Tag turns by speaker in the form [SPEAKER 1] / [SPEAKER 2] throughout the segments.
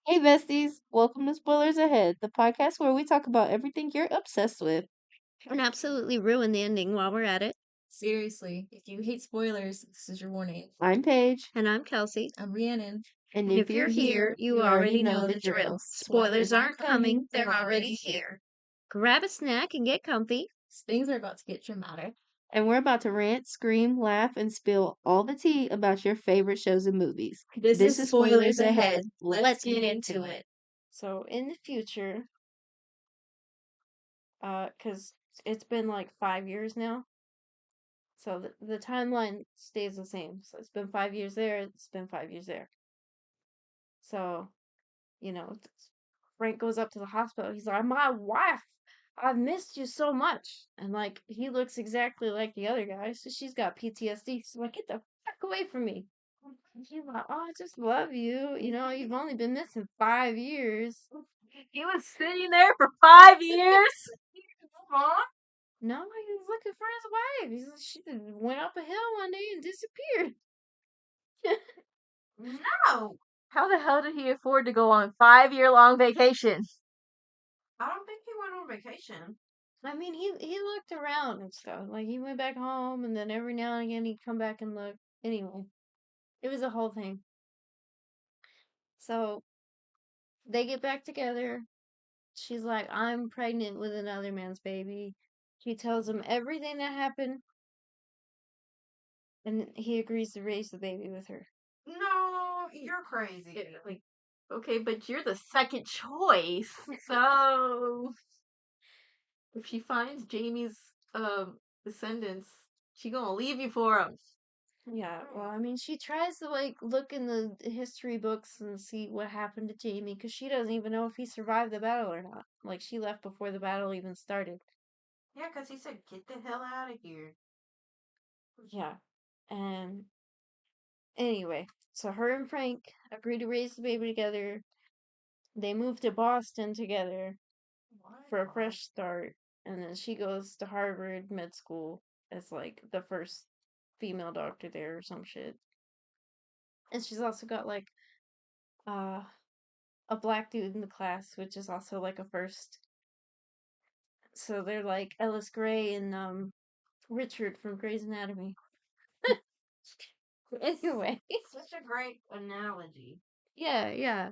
[SPEAKER 1] Hey, Besties. Welcome to Spoilers Ahead, the podcast where we talk about everything you're obsessed with.
[SPEAKER 2] And absolutely ruin the ending while we're at it.
[SPEAKER 3] Seriously, if you hate spoilers, this is your warning.
[SPEAKER 1] I'm Paige.
[SPEAKER 2] And I'm Kelsey.
[SPEAKER 3] I'm Rhiannon.
[SPEAKER 1] And
[SPEAKER 2] And if you're here, you already know the drill. Spoilers aren't coming, they're already here. Grab a snack and get comfy.
[SPEAKER 3] Things are about to get dramatic.
[SPEAKER 1] And we're about to rant, scream, laugh, and spill all the tea about your favorite shows and movies.
[SPEAKER 3] This is Spoilers Ahead. Let's get into it.
[SPEAKER 2] So, in the future, because it's been like 5 years now, so the timeline stays the same. So, it's been 5 years there, it's been 5 years there. So, you know, Frank goes up to the hospital. He's like, "My wife, I've missed you so much." And like, he looks exactly like the other guy. So she's got PTSD. She's like, "Get the fuck away from me." And he's like, "Oh, I just love you. You know, you've only been missing 5 years."
[SPEAKER 3] He was sitting there for 5 years. Huh?
[SPEAKER 2] No, he was looking for his wife. She went up a hill one day and disappeared.
[SPEAKER 3] No. How the hell did he afford to go on a 5-year-long vacation?
[SPEAKER 4] I don't think he went on vacation.
[SPEAKER 2] I mean, he looked around and stuff. Like, he went back home, and then every now and again he'd come back and look. Anyway, it was a whole thing. So they get back together. She's like, "I'm pregnant with another man's baby." She tells him everything that happened, and he agrees to raise the baby with her.
[SPEAKER 4] No, you're crazy.
[SPEAKER 3] Like, okay, but you're the second choice. So if she finds Jamie's descendants, she gonna leave you for him.
[SPEAKER 2] Yeah, well, I mean, she tries to like look in the history books and see what happened to Jamie because she doesn't even know if he survived the battle or not. Like, she left before the battle even started.
[SPEAKER 4] Yeah, because he said, get the hell out of here.
[SPEAKER 2] Yeah, and anyway, so her and Frank agree to raise the baby together. They move to Boston together for a fresh start, and then she goes to Harvard med school as like the first female doctor there or some shit. And she's also got like uh a black dude in the class, which is also like a first. So they're like Ellis Gray and Richard from Grey's Anatomy. Anyway,
[SPEAKER 4] Such a great analogy.
[SPEAKER 2] yeah.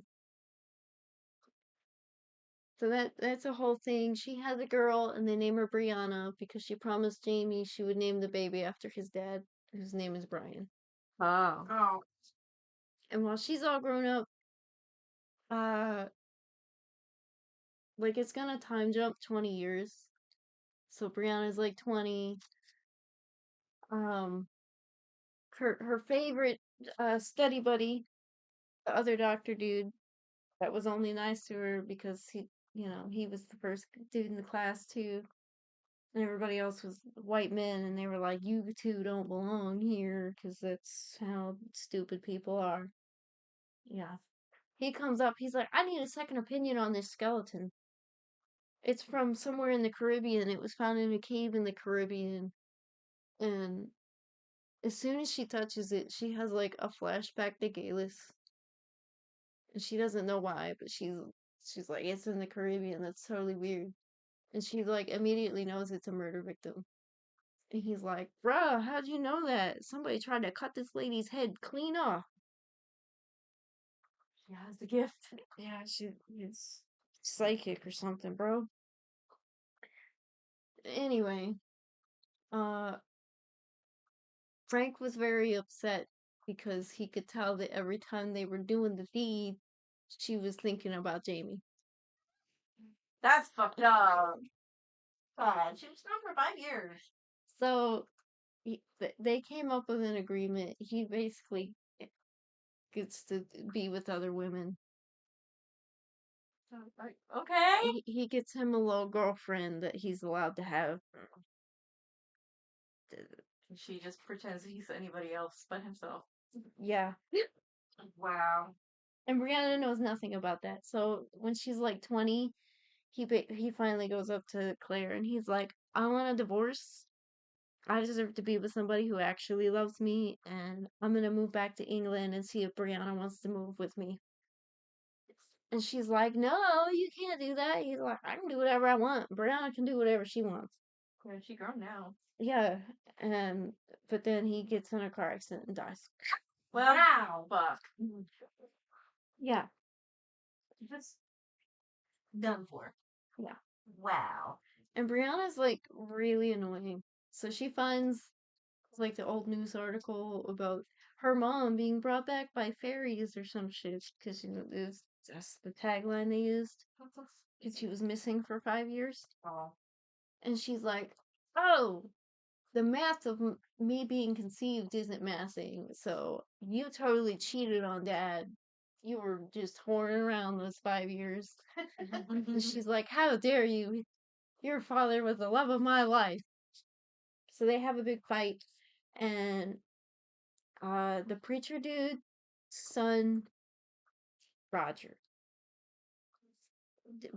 [SPEAKER 2] So that's a whole thing. She has a girl, and they name her Brianna because she promised Jamie she would name the baby after his dad, whose name is Brian.
[SPEAKER 3] Oh.
[SPEAKER 4] Oh,
[SPEAKER 2] And while she's all grown up, uh, like it's gonna time jump 20 years. So Brianna's like 20. Um, her favorite study buddy, the other doctor dude, that was only nice to her because he was the first dude in the class too. And everybody else was white men, and they were like, "You two don't belong here," because that's how stupid people are. Yeah. He comes up, he's like, "I need a second opinion on this skeleton. It's from somewhere in the Caribbean. It was found in a cave in the Caribbean." And as soon as she touches it, she has like a flashback to Galus. And she doesn't know why, but she's like, "It's in the Caribbean. That's totally weird." And she like immediately knows it's a murder victim. And he's like, "Bruh, how'd you know that? Somebody tried to cut this lady's head clean off."
[SPEAKER 3] She has the gift.
[SPEAKER 2] Yeah, she's psychic or something, bro. Anyway, uh, Frank was very upset because he could tell that every time they were doing the deed, she was thinking about Jamie.
[SPEAKER 4] that's fucked up. God, she was gone for 5 years.
[SPEAKER 2] So they came up with an agreement. He basically gets to be with other women.
[SPEAKER 3] Okay.
[SPEAKER 2] He gets him a little girlfriend that he's allowed to have.
[SPEAKER 3] She just pretends he's anybody else but himself.
[SPEAKER 2] Yeah.
[SPEAKER 4] Wow.
[SPEAKER 2] And Brianna knows nothing about that. So when she's like 20, he finally goes up to Claire and he's like, "I want a divorce. I deserve to be with somebody who actually loves me, and I'm gonna move back to England and see if Brianna wants to move with me." And she's like, no, you can't do that. He's like, I can do whatever I want. Brianna can do whatever she wants.
[SPEAKER 3] Yeah, she grown now.
[SPEAKER 2] Yeah, and but then he gets in a car accident and dies.
[SPEAKER 3] Well,
[SPEAKER 4] Wow.
[SPEAKER 3] fuck.
[SPEAKER 2] Yeah,
[SPEAKER 4] Just done for.
[SPEAKER 2] yeah.
[SPEAKER 4] Wow.
[SPEAKER 2] And Brianna's like really annoying. So she finds like the old news article about her mom being brought back by fairies or some shit because that's the tagline they used because she was missing for 5 years.
[SPEAKER 4] Oh.
[SPEAKER 2] And she's like, "Oh, the math of me being conceived isn't mathing, so you totally cheated on Dad. You were just whoring around those 5 years." And she's like, "How dare you? Your father was the love of my life." So they have a big fight, and the preacher dude's son, Roger,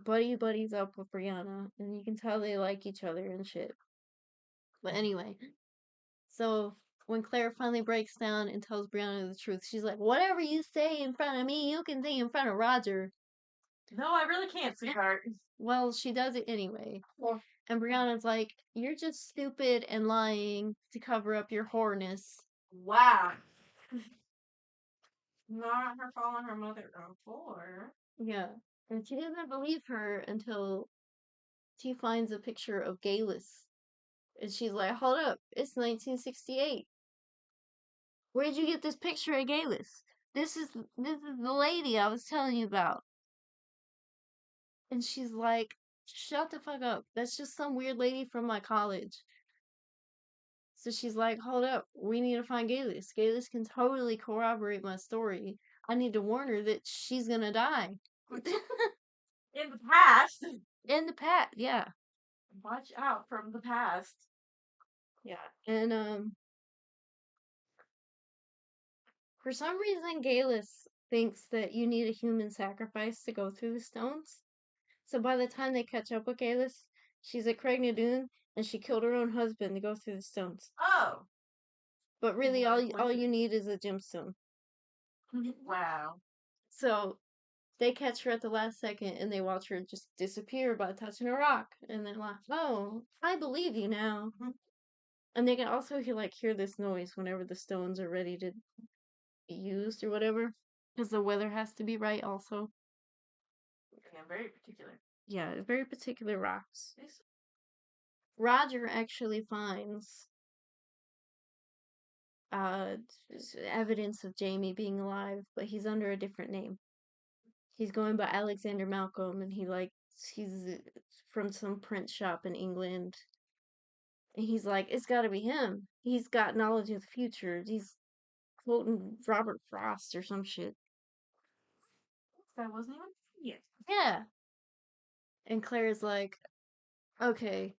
[SPEAKER 2] buddies up with Brianna, and you can tell they like each other and shit. But anyway, so when Claire finally breaks down and tells Brianna the truth, she's like, "Whatever you say in front of me, you can say in front of Roger."
[SPEAKER 3] No, I really can't, sweetheart.
[SPEAKER 2] Well, she does it anyway.
[SPEAKER 4] Well,
[SPEAKER 2] And Brianna's like, "You're just stupid and lying to cover up your whoreness."
[SPEAKER 4] wow. Not her calling her mother a whore.
[SPEAKER 2] Yeah. And she doesn't believe her until she finds a picture of Galis. And she's like, "Hold up, it's 1968. Where'd you get this picture of Galis? This is the lady I was telling you about." And she's like, "Shut the fuck up. That's just some weird lady from my college." So she's like, "Hold up, we need to find Galis. Galis can totally corroborate my story. I need to warn her that she's gonna die."
[SPEAKER 3] In the past.
[SPEAKER 2] In the pat, yeah.
[SPEAKER 3] Watch out from the past.
[SPEAKER 2] Yeah. And for some reason Galis thinks that you need a human sacrifice to go through the stones. So by the time they catch up with Galis, she's at Craig Nadoon and she killed her own husband to go through the stones.
[SPEAKER 4] Oh.
[SPEAKER 2] But really
[SPEAKER 3] What a
[SPEAKER 2] all you need is a gemstone.
[SPEAKER 4] Wow.
[SPEAKER 2] So they catch her at the last second and they watch her just disappear by touching a rock. And they're like, "Oh, I believe you now." And they can also hear this noise whenever the stones are ready to be used or whatever. Because the weather has to be right also.
[SPEAKER 4] Yeah, very particular.
[SPEAKER 2] Yeah, very particular rocks. Roger actually finds uh evidence of Jamie being alive, but he's under a different name. He's going by Alexander Malcolm, and he's from some print shop in England. And he's like, "It's got to be him. He's got knowledge of the future. He's quoting Robert Frost or some shit."
[SPEAKER 3] That wasn't even.
[SPEAKER 4] Yes.
[SPEAKER 2] Yeah. And Claire's like, "Okay,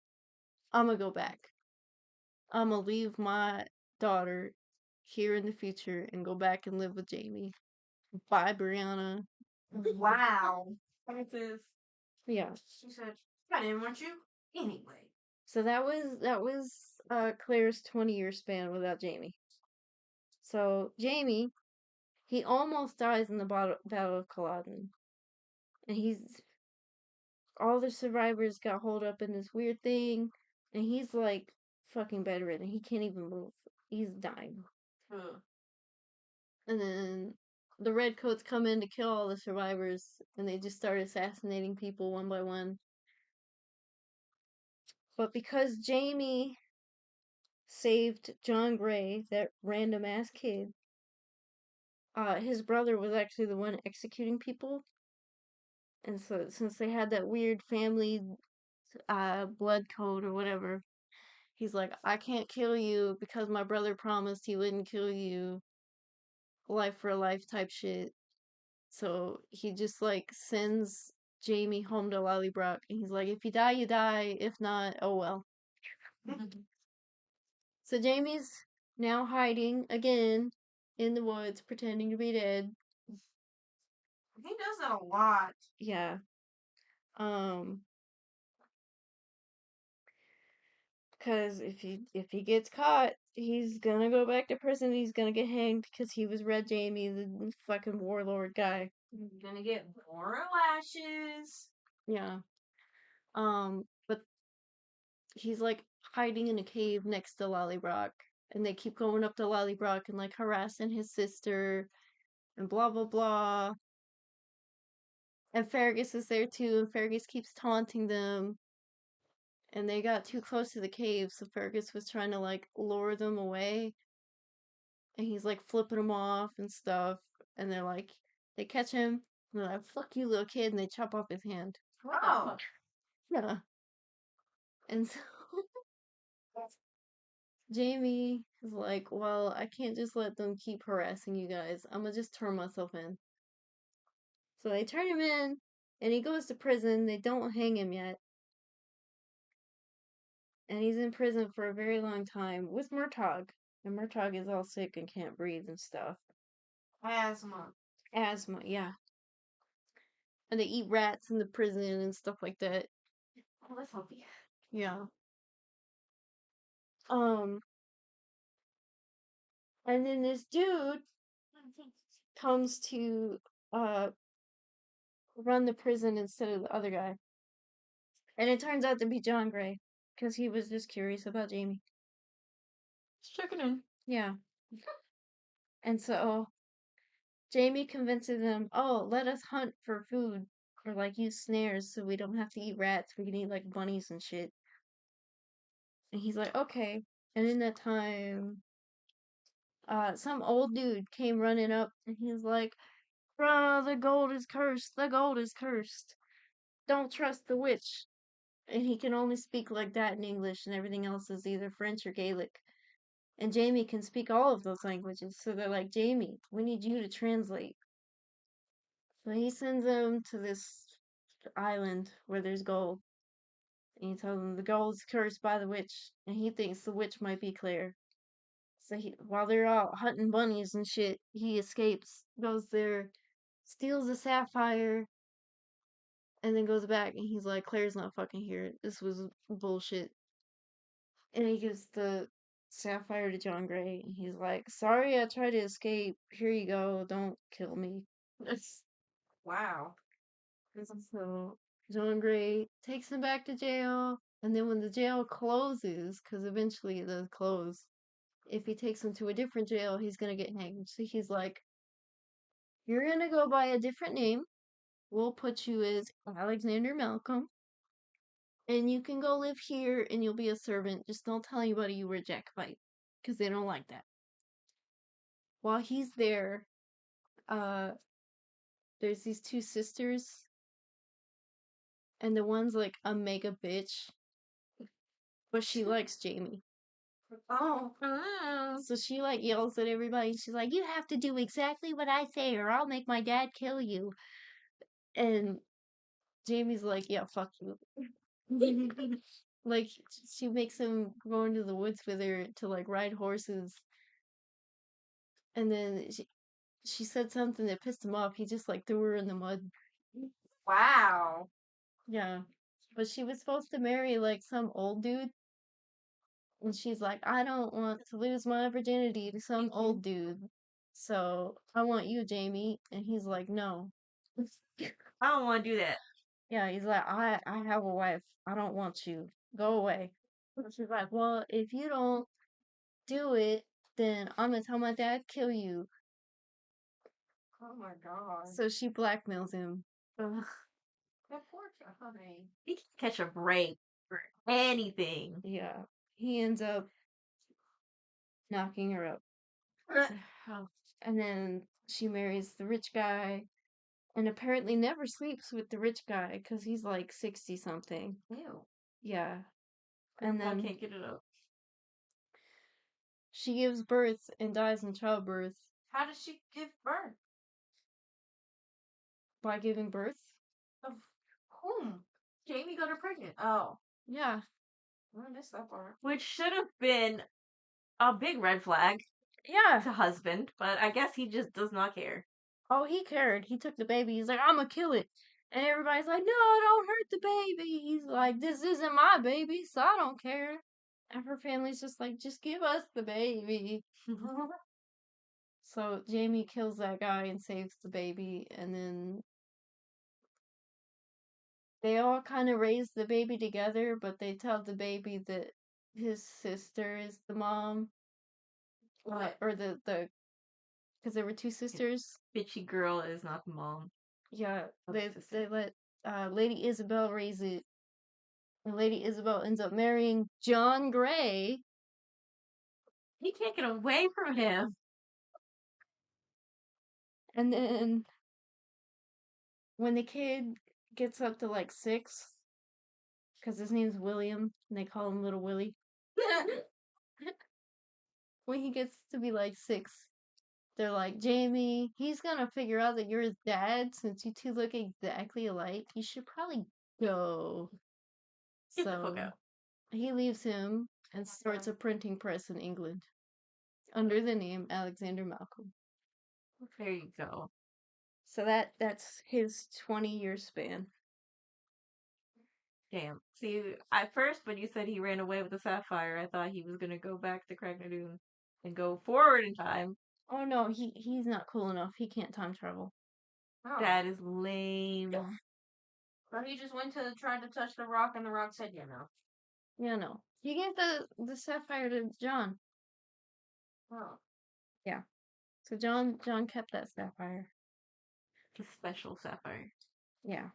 [SPEAKER 2] I'm gonna go back. I'm gonna leave my daughter here in the future and go back and live with Jamie. Bye, Brianna."
[SPEAKER 4] Wow.
[SPEAKER 3] Francis.
[SPEAKER 2] Yeah.
[SPEAKER 4] She said, I didn't want you anyway.
[SPEAKER 2] So that was Claire's 20-year span without Jamie. So Jamie, he almost dies in the Battle of Culloden. And all the survivors got holed up in this weird thing, and he's like fucking bedridden. He can't even move. He's dying.
[SPEAKER 3] Ugh.
[SPEAKER 2] And then the redcoats come in to kill all the survivors, and they just start assassinating people one by one. But because Jamie saved John Gray, that random ass kid, his brother was actually the one executing people. And so since they had that weird family blood code or whatever, he's like, "I can't kill you because my brother promised he wouldn't kill you. Life for life type shit." So he just sends Jamie home to Lollybrook, and he's like, "If you die, you die. If not, oh well." So Jamie's now hiding again in the woods, pretending to be dead.
[SPEAKER 4] He does that a lot.
[SPEAKER 2] Yeah. Because if he gets caught, he's gonna go back to prison. He's gonna get hanged because he was Red Jamie, the fucking warlord guy.
[SPEAKER 4] You're gonna get more lashes.
[SPEAKER 2] Yeah. But he's like hiding in a cave next to Lollybrock, and they keep going up to Lollybrock and like harassing his sister and blah blah blah. And Fergus is there too, and Fergus keeps taunting them. And they got too close to the cave, so Fergus was trying to like lure them away. And he's like flipping them off and stuff. And they're like, they catch him, and they're like, fuck you, little kid, and they chop off his hand.
[SPEAKER 4] Oh.
[SPEAKER 2] Yeah. And so Jamie is like, well, I can't just let them keep harassing you guys. I'm gonna just turn myself in. So they turn him in, and he goes to prison. They don't hang him yet. And he's in prison for a very long time with Murtaugh. And Murtaugh is all sick and can't breathe and stuff.
[SPEAKER 4] Asthma.
[SPEAKER 2] Asthma, yeah. And they eat rats in the prison and stuff like that.
[SPEAKER 4] Oh, that's healthy.
[SPEAKER 2] Yeah. And then this dude comes to run the prison instead of the other guy. And it turns out to be John Gray, because he was just curious about Jamie.
[SPEAKER 3] Just checking in.
[SPEAKER 2] Yeah. And so Jamie convinces him, oh, let us hunt for food, or like use snares so we don't have to eat rats. We can eat like bunnies and shit. And he's like, okay. And in that time, some old dude came running up and he's like, bruh, the gold is cursed. The gold is cursed. Don't trust the witch. And he can only speak like that in English, and everything else is either French or Gaelic. And Jamie can speak all of those languages. So they're like, Jamie, we need you to translate. So he sends him to this island where there's gold. And he tells him the gold's cursed by the witch. And he thinks the witch might be Claire. So while they're out hunting bunnies and shit, he escapes, goes there, steals a sapphire, and then goes back. And he's like, Claire's not fucking here. This was bullshit. And he gives the sapphire to John Gray. And he's like, sorry I tried to escape. Here you go. Don't kill me.
[SPEAKER 4] Wow.
[SPEAKER 2] So John Gray takes him back to jail. And then when the jail closes, because eventually it does close, if he takes him to a different jail, he's gonna get hanged. So he's like, you're gonna go by a different name. We'll put you as Alexander Malcolm. And you can go live here and you'll be a servant. Just don't tell anybody you were a Jacobite. Because they don't like that. While he's there, uh, there's these two sisters. And the one's like a mega bitch. But she likes Jamie.
[SPEAKER 4] Oh.
[SPEAKER 2] So she like yells at everybody. She's like, you have to do exactly what I say or I'll make my dad kill you. And Jamie's like, yeah, fuck you. Like, she makes him go into the woods with her to like ride horses. And then she said something that pissed him off. He just like threw her in the mud.
[SPEAKER 4] Wow.
[SPEAKER 2] Yeah. But she was supposed to marry like some old dude. And she's like, I don't want to lose my virginity to some old dude. So I want you, Jamie. And he's like, no.
[SPEAKER 3] I don't want to do that.
[SPEAKER 2] Yeah, he's like, I have a wife. I don't want you. Go away. And she's like, well, if you don't do it, then I'm gonna tell my dad kill you.
[SPEAKER 4] Oh my god.
[SPEAKER 2] So she blackmails him.
[SPEAKER 3] Ugh.
[SPEAKER 4] That poor honey.
[SPEAKER 3] He can catch a break for anything.
[SPEAKER 2] Yeah. He ends up knocking her up. And then she marries the rich guy and apparently never sleeps with the rich guy because he's like 60 something.
[SPEAKER 3] Ew.
[SPEAKER 2] Yeah.
[SPEAKER 3] And
[SPEAKER 2] And
[SPEAKER 3] then
[SPEAKER 2] then
[SPEAKER 3] can't get it up.
[SPEAKER 2] she gives birth and dies in childbirth
[SPEAKER 4] How does she give birth?
[SPEAKER 2] by giving birth.
[SPEAKER 4] Of whom?
[SPEAKER 3] Jamie got her pregnant.
[SPEAKER 4] Oh.
[SPEAKER 2] Yeah.
[SPEAKER 4] I missed that part.
[SPEAKER 3] Which should have been a big red flag
[SPEAKER 2] Yeah.
[SPEAKER 3] to husband, but I guess he just does not care.
[SPEAKER 2] Oh, he cared. He took the baby. He's like, I'm gonna kill it. And everybody's like, no, don't hurt the baby. He's like, this isn't my baby, so I don't care. And her family's just like, just give us the baby. So Jamie kills that guy and saves the baby, and then they all kind of raise the baby together, but they tell the baby that his sister is the mom,
[SPEAKER 3] What?
[SPEAKER 2] or because there were two sisters.
[SPEAKER 3] Bitchy girl is not the mom.
[SPEAKER 2] Yeah,
[SPEAKER 3] of
[SPEAKER 2] they
[SPEAKER 3] the sister.
[SPEAKER 2] they let Lady Isabel raise it, and Lady Isabel ends up marrying John Gray.
[SPEAKER 3] He can't get away from him.
[SPEAKER 2] And then when the kid gets up to like 6, because his name's William, and they call him Little Willie. When he gets to be like 6, they're like, Jamie, he's gonna figure out that you're his dad since you two look exactly alike. You should probably go.
[SPEAKER 3] Get the fuck
[SPEAKER 2] So
[SPEAKER 3] out.
[SPEAKER 2] he leaves him and starts a printing press in England under the name Alexander Malcolm.
[SPEAKER 3] There you go.
[SPEAKER 2] So that's his 20-year span.
[SPEAKER 3] Damn. See, at first when you said he ran away with the sapphire, I thought he was gonna go back to Craignadoon and go forward in time.
[SPEAKER 2] Oh no, he's not cool enough. He can't time travel.
[SPEAKER 4] Oh.
[SPEAKER 3] That is lame.
[SPEAKER 4] But he just went to try to touch the rock, and the rock said, "You know."
[SPEAKER 2] Yeah, no. He gave the sapphire to John.
[SPEAKER 4] Oh.
[SPEAKER 2] Yeah. So John kept that sapphire.
[SPEAKER 3] The special sapphire.
[SPEAKER 2] Yeah.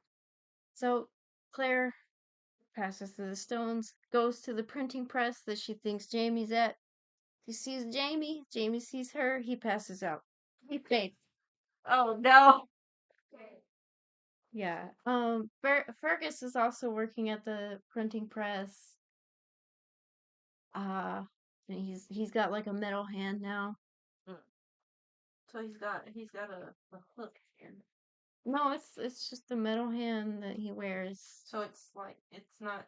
[SPEAKER 2] So Claire passes through the stones, goes to the printing press that she thinks Jamie's at. He sees Jamie. Jamie sees her. He passes out. He faints.
[SPEAKER 3] Oh no.
[SPEAKER 2] Yeah. Fergus is also working at the printing press. And he's got like a metal hand now.
[SPEAKER 4] So he's got a hook hand.
[SPEAKER 2] No, it's just a metal hand that he wears.
[SPEAKER 4] So it's like it's not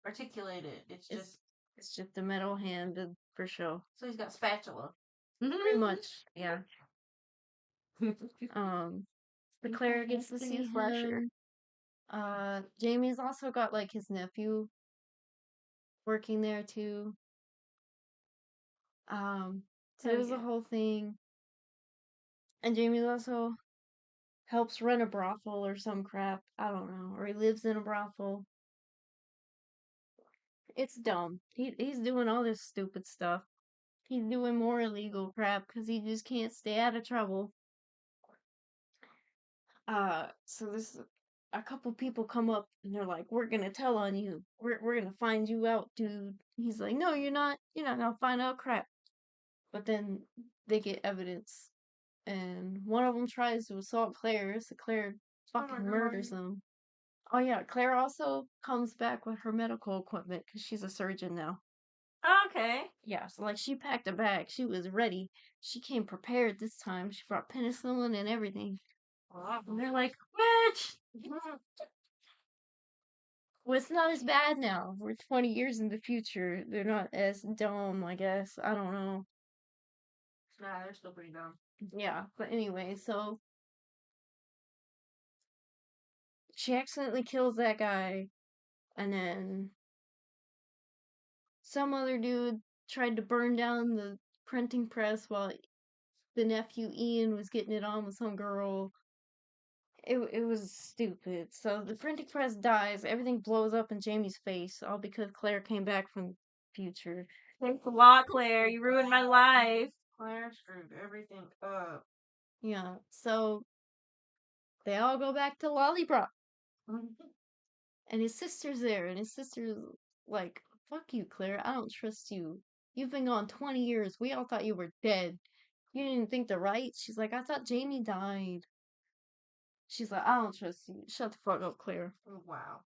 [SPEAKER 4] articulated.
[SPEAKER 2] It's just a metal hand for show.
[SPEAKER 4] So he's got spatula.
[SPEAKER 2] Pretty much, yeah. But Claire gets to see him. Jamie's also got like his nephew working there too. So there's a whole thing. And Jamie's also helps run a brothel or some crap. I don't know. Or he lives in a brothel. It's dumb. He's doing all this stupid stuff. He's doing more illegal crap because he just can't stay out of trouble. So this a couple people come up and they're like, "We're gonna tell on you. We're gonna find you out, dude." He's like, "No, you're not. You're not gonna find out crap." But then they get evidence, and one of them tries to assault Claire, so Claire fucking murders him. Oh yeah, Claire also comes back with her medical equipment because she's a surgeon now.
[SPEAKER 3] Okay.
[SPEAKER 2] Yeah, so like she packed a bag. She was ready. She came prepared this time. She brought penicillin and everything.
[SPEAKER 3] And they're like, bitch!
[SPEAKER 2] Well, it's not as bad now. We're 20 years in the future. They're not as dumb, I guess. I don't know.
[SPEAKER 4] Nah, they're still pretty dumb.
[SPEAKER 2] Yeah, but anyway, so she accidentally kills that guy, and then some other dude tried to burn down the printing press while the nephew Ian was getting it on with some girl. It was stupid. So the printing press dies, everything blows up in Jamie's face, all because Claire came back from the future.
[SPEAKER 3] Thanks a lot, Claire. You ruined my life.
[SPEAKER 4] Claire screwed everything up.
[SPEAKER 2] Yeah, so they all go back to Lollybrock. And his sister's there, and his sister's like, "Fuck you, Claire. I don't trust you. You've been gone 20 years. We all thought you were dead. You didn't think the right." She's like, "I thought Jamie died." She's like, "I don't trust you. Shut the fuck up, Claire."
[SPEAKER 4] Oh, wow.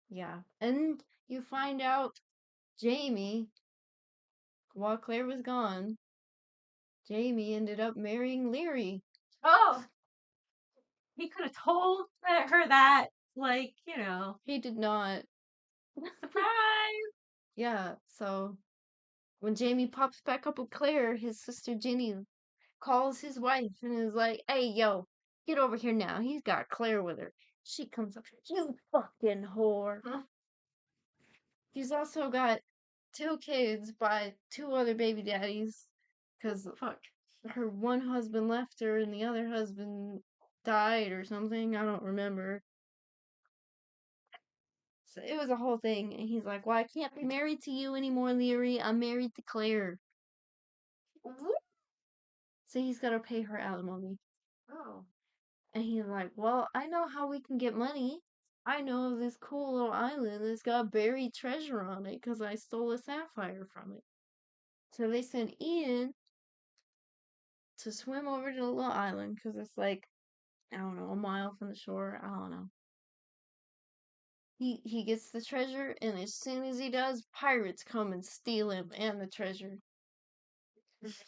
[SPEAKER 2] Yeah. And you find out Jamie, while Claire was gone, Jamie ended up marrying Leary.
[SPEAKER 3] Oh! He could have told her that, like, you know.
[SPEAKER 2] He did not.
[SPEAKER 3] Surprise!
[SPEAKER 2] Yeah, so when Jamie pops back up with Claire, his sister Jenny calls his wife and is like, "Hey, yo, get over here now. He's got Claire with her." She comes up, "You fucking whore." He's also got 2 kids by 2 other baby daddies. Cause
[SPEAKER 3] Fuck.
[SPEAKER 2] her one husband left her and the other husband died or something. I don't remember. So it was a whole thing. And he's like, well, I can't be married to you anymore, Leary. I'm married to Claire. So he's got to pay her alimony.
[SPEAKER 3] Oh.
[SPEAKER 2] And he's like, well, I know how we can get money. I know of this cool little island that's got buried treasure on it because I stole a sapphire from it. So they send Ian to swim over to the little island because it's like, I don't know, a mile from the shore. I don't know. He gets the treasure, and as soon as he does, pirates come and steal him and the treasure.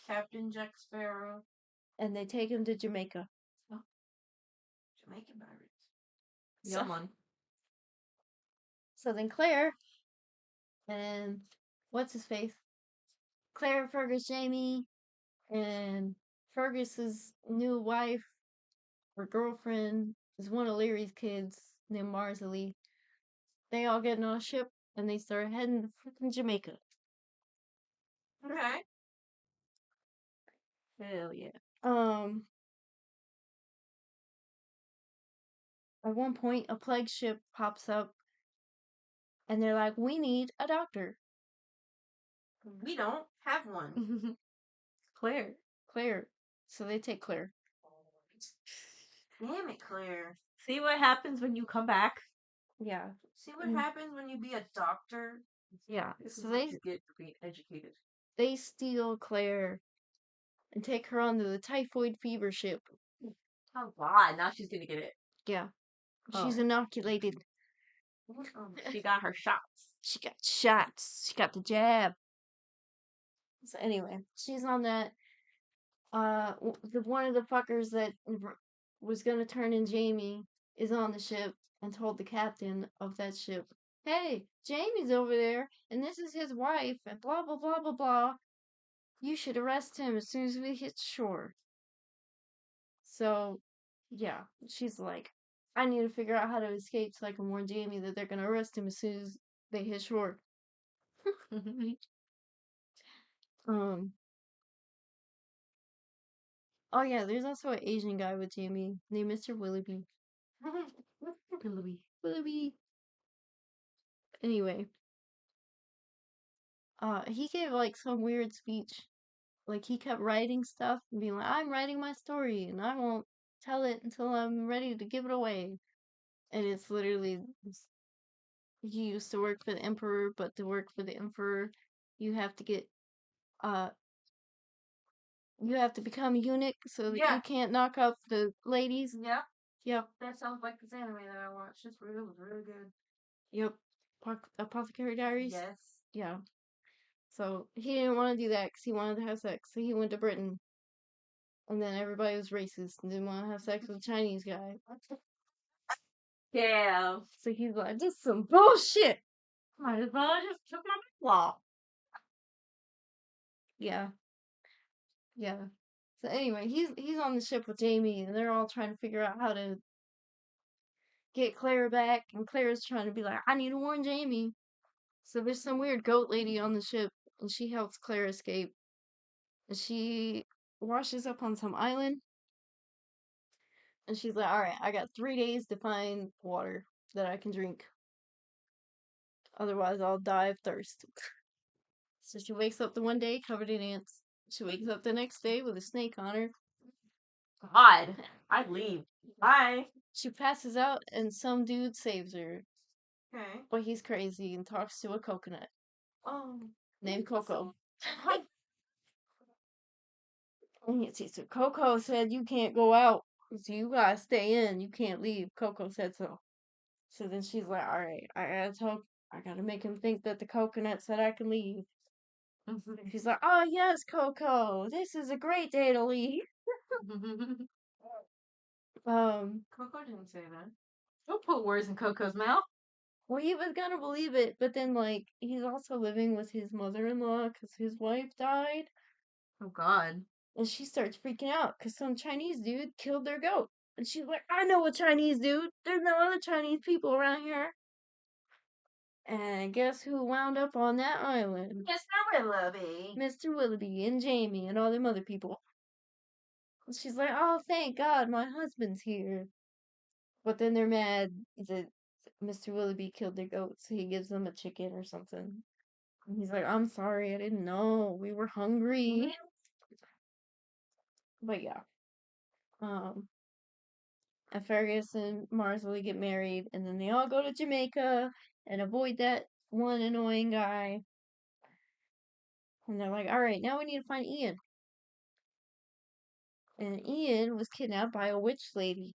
[SPEAKER 4] Captain Jack Sparrow.
[SPEAKER 2] And they take him to Jamaica.
[SPEAKER 4] Oh. Jamaican pirates.
[SPEAKER 2] So,
[SPEAKER 3] Yaman.
[SPEAKER 2] so then Claire and what's his face? Claire, Fergus, Jamie, and Fergus's new wife or girlfriend is one of Leary's kids named Marsalie. They all get on a ship and they start heading to freaking Jamaica.
[SPEAKER 4] Okay.
[SPEAKER 2] Hell yeah. At one point, a plague ship pops up, and they're like, "We need a doctor."
[SPEAKER 4] We don't have one.
[SPEAKER 2] Claire. So they take Claire.
[SPEAKER 4] Damn it, Claire.
[SPEAKER 3] See what happens when you come back?
[SPEAKER 2] Yeah.
[SPEAKER 4] See what happens when you be a doctor?
[SPEAKER 2] Yeah.
[SPEAKER 3] This
[SPEAKER 2] So
[SPEAKER 3] is what you get for being educated.
[SPEAKER 2] they steal Claire and take her onto the typhoid fever ship.
[SPEAKER 3] Oh God! Now she's gonna get it.
[SPEAKER 2] Yeah. She's
[SPEAKER 3] Oh.
[SPEAKER 2] inoculated.
[SPEAKER 3] She got her shots.
[SPEAKER 2] She got shots. She got the jab. So anyway, she's on that. One of the fuckers that was gonna turn in Jamie is on the ship and told the captain of that ship, "Hey, Jamie's over there, and this is his wife, and blah blah blah blah blah. You should arrest him as soon as we hit shore." So, yeah, she's like, "I need to figure out how to escape so I can warn Jamie that they're gonna arrest him as soon as they hit shore." um. Oh yeah, there's also an Asian guy with Jamie named Mr. Willoughby. Willoughby. Anyway, he gave like some weird speech. Like he kept writing stuff and being like, "I'm writing my story and I won't tell it until I'm ready to give it away." And it's literally he used to work for the emperor, but to work for the emperor, you have to get uh you have to become a eunuch so that you can't knock up the ladies.
[SPEAKER 4] Yep.
[SPEAKER 2] Yep.
[SPEAKER 4] That sounds like this anime that I watched. It's really good.
[SPEAKER 2] Yep. Apothecary Diaries.
[SPEAKER 4] Yes.
[SPEAKER 2] Yeah. So he didn't want to do that because he wanted to have sex. So he went to Britain. And then everybody was racist and didn't want to have sex with a Chinese guy.
[SPEAKER 3] Yeah.
[SPEAKER 2] So he's like, this is some bullshit.
[SPEAKER 3] Might as well just took my law.
[SPEAKER 2] Yeah. Yeah. So anyway, he's on the ship with Jamie and they're all trying to figure out how to get Claire back. And Claire's trying to be like, I need to warn Jamie. So there's some weird goat lady on the ship and she helps Claire escape. And she washes up on some island. And she's like, alright, I got 3 days to find water that I can drink. Otherwise, I'll die of thirst. So she wakes up the one day covered in ants. She wakes up the next day with a snake on her.
[SPEAKER 3] God, I'd leave. Bye.
[SPEAKER 2] She passes out and some dude saves her.
[SPEAKER 4] Okay.
[SPEAKER 2] But he's crazy and talks to a coconut
[SPEAKER 4] Oh.
[SPEAKER 2] named Coco. So Coco said you can't go out. So you gotta stay in. You can't leave. Coco said so. So then she's like, alright, I gotta make him think that the coconut said I can leave. She's like, oh yes, Coco, this is a great day to leave.
[SPEAKER 4] Coco didn't say that.
[SPEAKER 3] Don't put words in Coco's mouth.
[SPEAKER 2] Well, he was gonna believe it, but then, like, he's also living with his mother-in-law because his wife died.
[SPEAKER 3] Oh God.
[SPEAKER 2] And she starts freaking out because some Chinese dude killed their goat. And she's like, I know a Chinese dude. There's no other Chinese people around here. And guess who wound up on that island?
[SPEAKER 4] Mr. Willoughby.
[SPEAKER 2] Mr. Willoughby and Jamie and all them other people. She's like, oh, thank God, my husband's here. But then they're mad that Mr. Willoughby killed their goat, so he gives them a chicken or something. And he's like, I'm sorry, I didn't know. We were hungry. But yeah. And Fergus and Marsley get married, and then they all go to Jamaica and avoid that one annoying guy. And they're like, alright, now we need to find Ian. And Ian was kidnapped by a witch lady.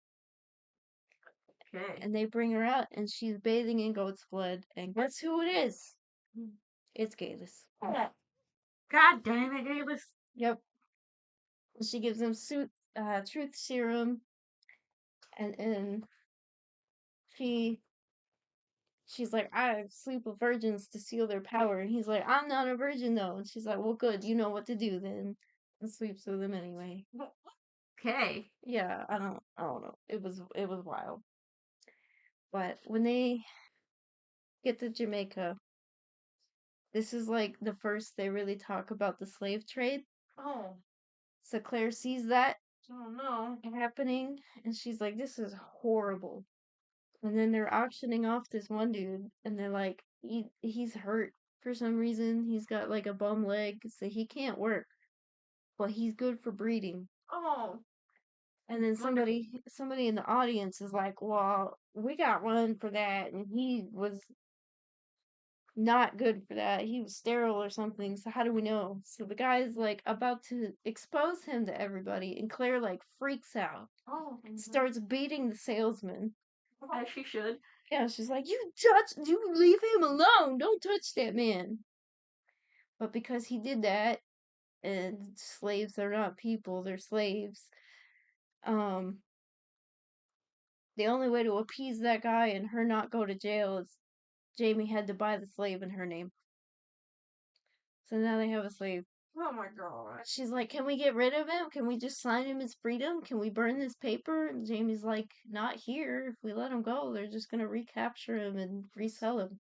[SPEAKER 3] Okay.
[SPEAKER 2] And they bring her out, and she's bathing in goat's blood. And guess who it is? It's Galus.
[SPEAKER 3] God damn it, Galus.
[SPEAKER 2] Yep. She gives him truth serum, and she's like, I sleep with virgins to seal their power. And he's like, I'm not a virgin though. And she's like, well, good, you know what to do then. And sleeps with him anyway.
[SPEAKER 3] Okay.
[SPEAKER 2] Yeah, I don't know. It was wild. But when they get to Jamaica, this is like the first they really talk about the slave trade.
[SPEAKER 4] Oh.
[SPEAKER 2] So Claire sees that
[SPEAKER 4] Oh no.
[SPEAKER 2] happening, and she's like, this is horrible. And then they're auctioning off this one dude, and they're like, he's hurt for some reason. He's got like a bum leg, so he can't work. But he's good for breeding.
[SPEAKER 4] Oh.
[SPEAKER 2] And then somebody in the audience is like, well, we got one for that, and he was not good for that. He was sterile or something, so how do we know? So the guy's like about to expose him to everybody, and Claire like freaks out.
[SPEAKER 4] Oh.
[SPEAKER 2] Starts beating the salesman.
[SPEAKER 3] As she should.
[SPEAKER 2] Yeah, she's like, you leave him alone. Don't touch that man. But because he did that, and slaves are not people, they're slaves, the only way to appease that guy and her not go to jail is Jamie had to buy the slave in her name. So now they have a slave.
[SPEAKER 4] Oh my god.
[SPEAKER 2] She's like, can we get rid of him? Can we just sign him as freedom? Can we burn this paper? And Jamie's like, not here. If we let him go, they're just gonna recapture him and resell him.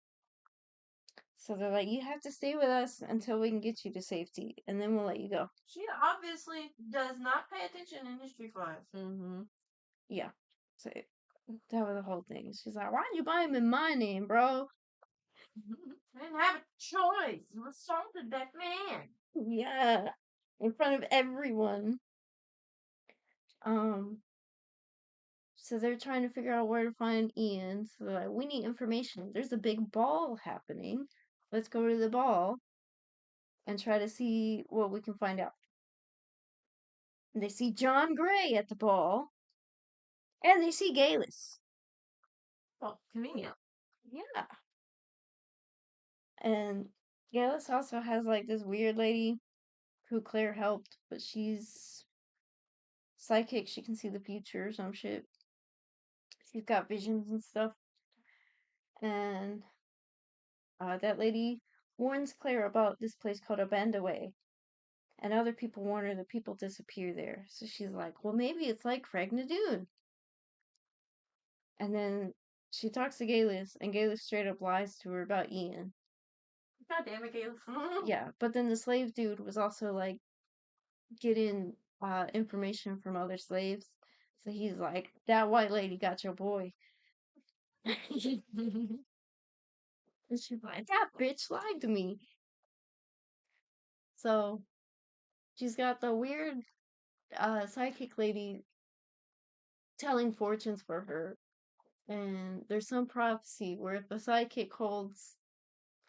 [SPEAKER 2] So they're like, you have to stay with us until we can get you to safety, and then we'll let you go.
[SPEAKER 4] She obviously does not pay attention in history class.
[SPEAKER 3] Mm-hmm.
[SPEAKER 2] Yeah. So that was the whole thing. She's like, why'd you buy him in my name, bro?
[SPEAKER 4] I didn't have a choice. You assaulted that man.
[SPEAKER 2] Yeah. In front of everyone. So they're trying to figure out where to find Ian. So they're like, we need information. There's a big ball happening. Let's go to the ball and try to see what we can find out. And they see John Gray at the ball. And they see Galus.
[SPEAKER 3] Well, convenient.
[SPEAKER 2] Yeah. And Galus also has like this weird lady who Claire helped, but she's psychic. She can see the future or some shit. She's got visions and stuff. And that lady warns Claire about this place called Abandaway. And other people warn her that people disappear there. So she's like, well, maybe it's like Craig Nadoon. And then she talks to Galus, and Galus straight up lies to her about Ian.
[SPEAKER 3] God damn it, Galus.
[SPEAKER 2] Yeah, but then the slave dude was also like getting information from other slaves. So he's like, that white lady got your boy. And she's like, that bitch lied to me. So she's got the weird psychic lady telling fortunes for her. And there's some prophecy where if the psychic holds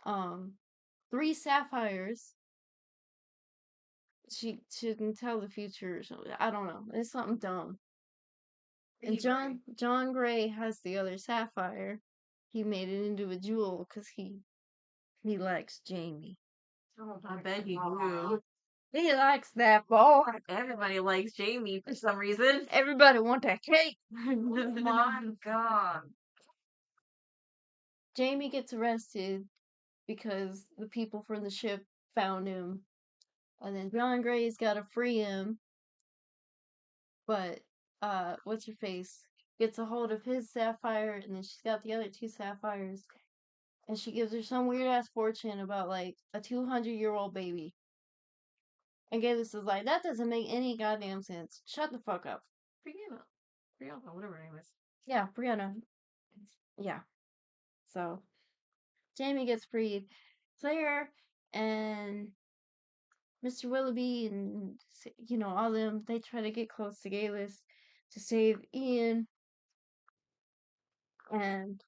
[SPEAKER 2] 3 sapphires, she can tell the future or something. I don't know. It's something dumb. And John Gray has the other sapphire. He made it into a jewel because he likes Jamie.
[SPEAKER 4] Oh,
[SPEAKER 3] I bet he do.
[SPEAKER 2] He likes that boy.
[SPEAKER 3] Everybody likes Jamie for some reason.
[SPEAKER 2] Everybody want that cake.
[SPEAKER 4] Oh my god.
[SPEAKER 2] Jamie gets arrested because the people from the ship found him. And then John Gray's gotta free him. But what's her face gets a hold of his sapphire, and then she's got the other 2 sapphires, and she gives her some weird ass fortune about like a 200-year-old baby. And Gaylus is like, that doesn't make any goddamn sense. Shut the fuck up.
[SPEAKER 3] Brianna, whatever her name is.
[SPEAKER 2] Yeah, Brianna. Yeah. So, Jamie gets freed. Claire and Mr. Willoughby and, all them, they try to get close to Gaylus to save Ian. And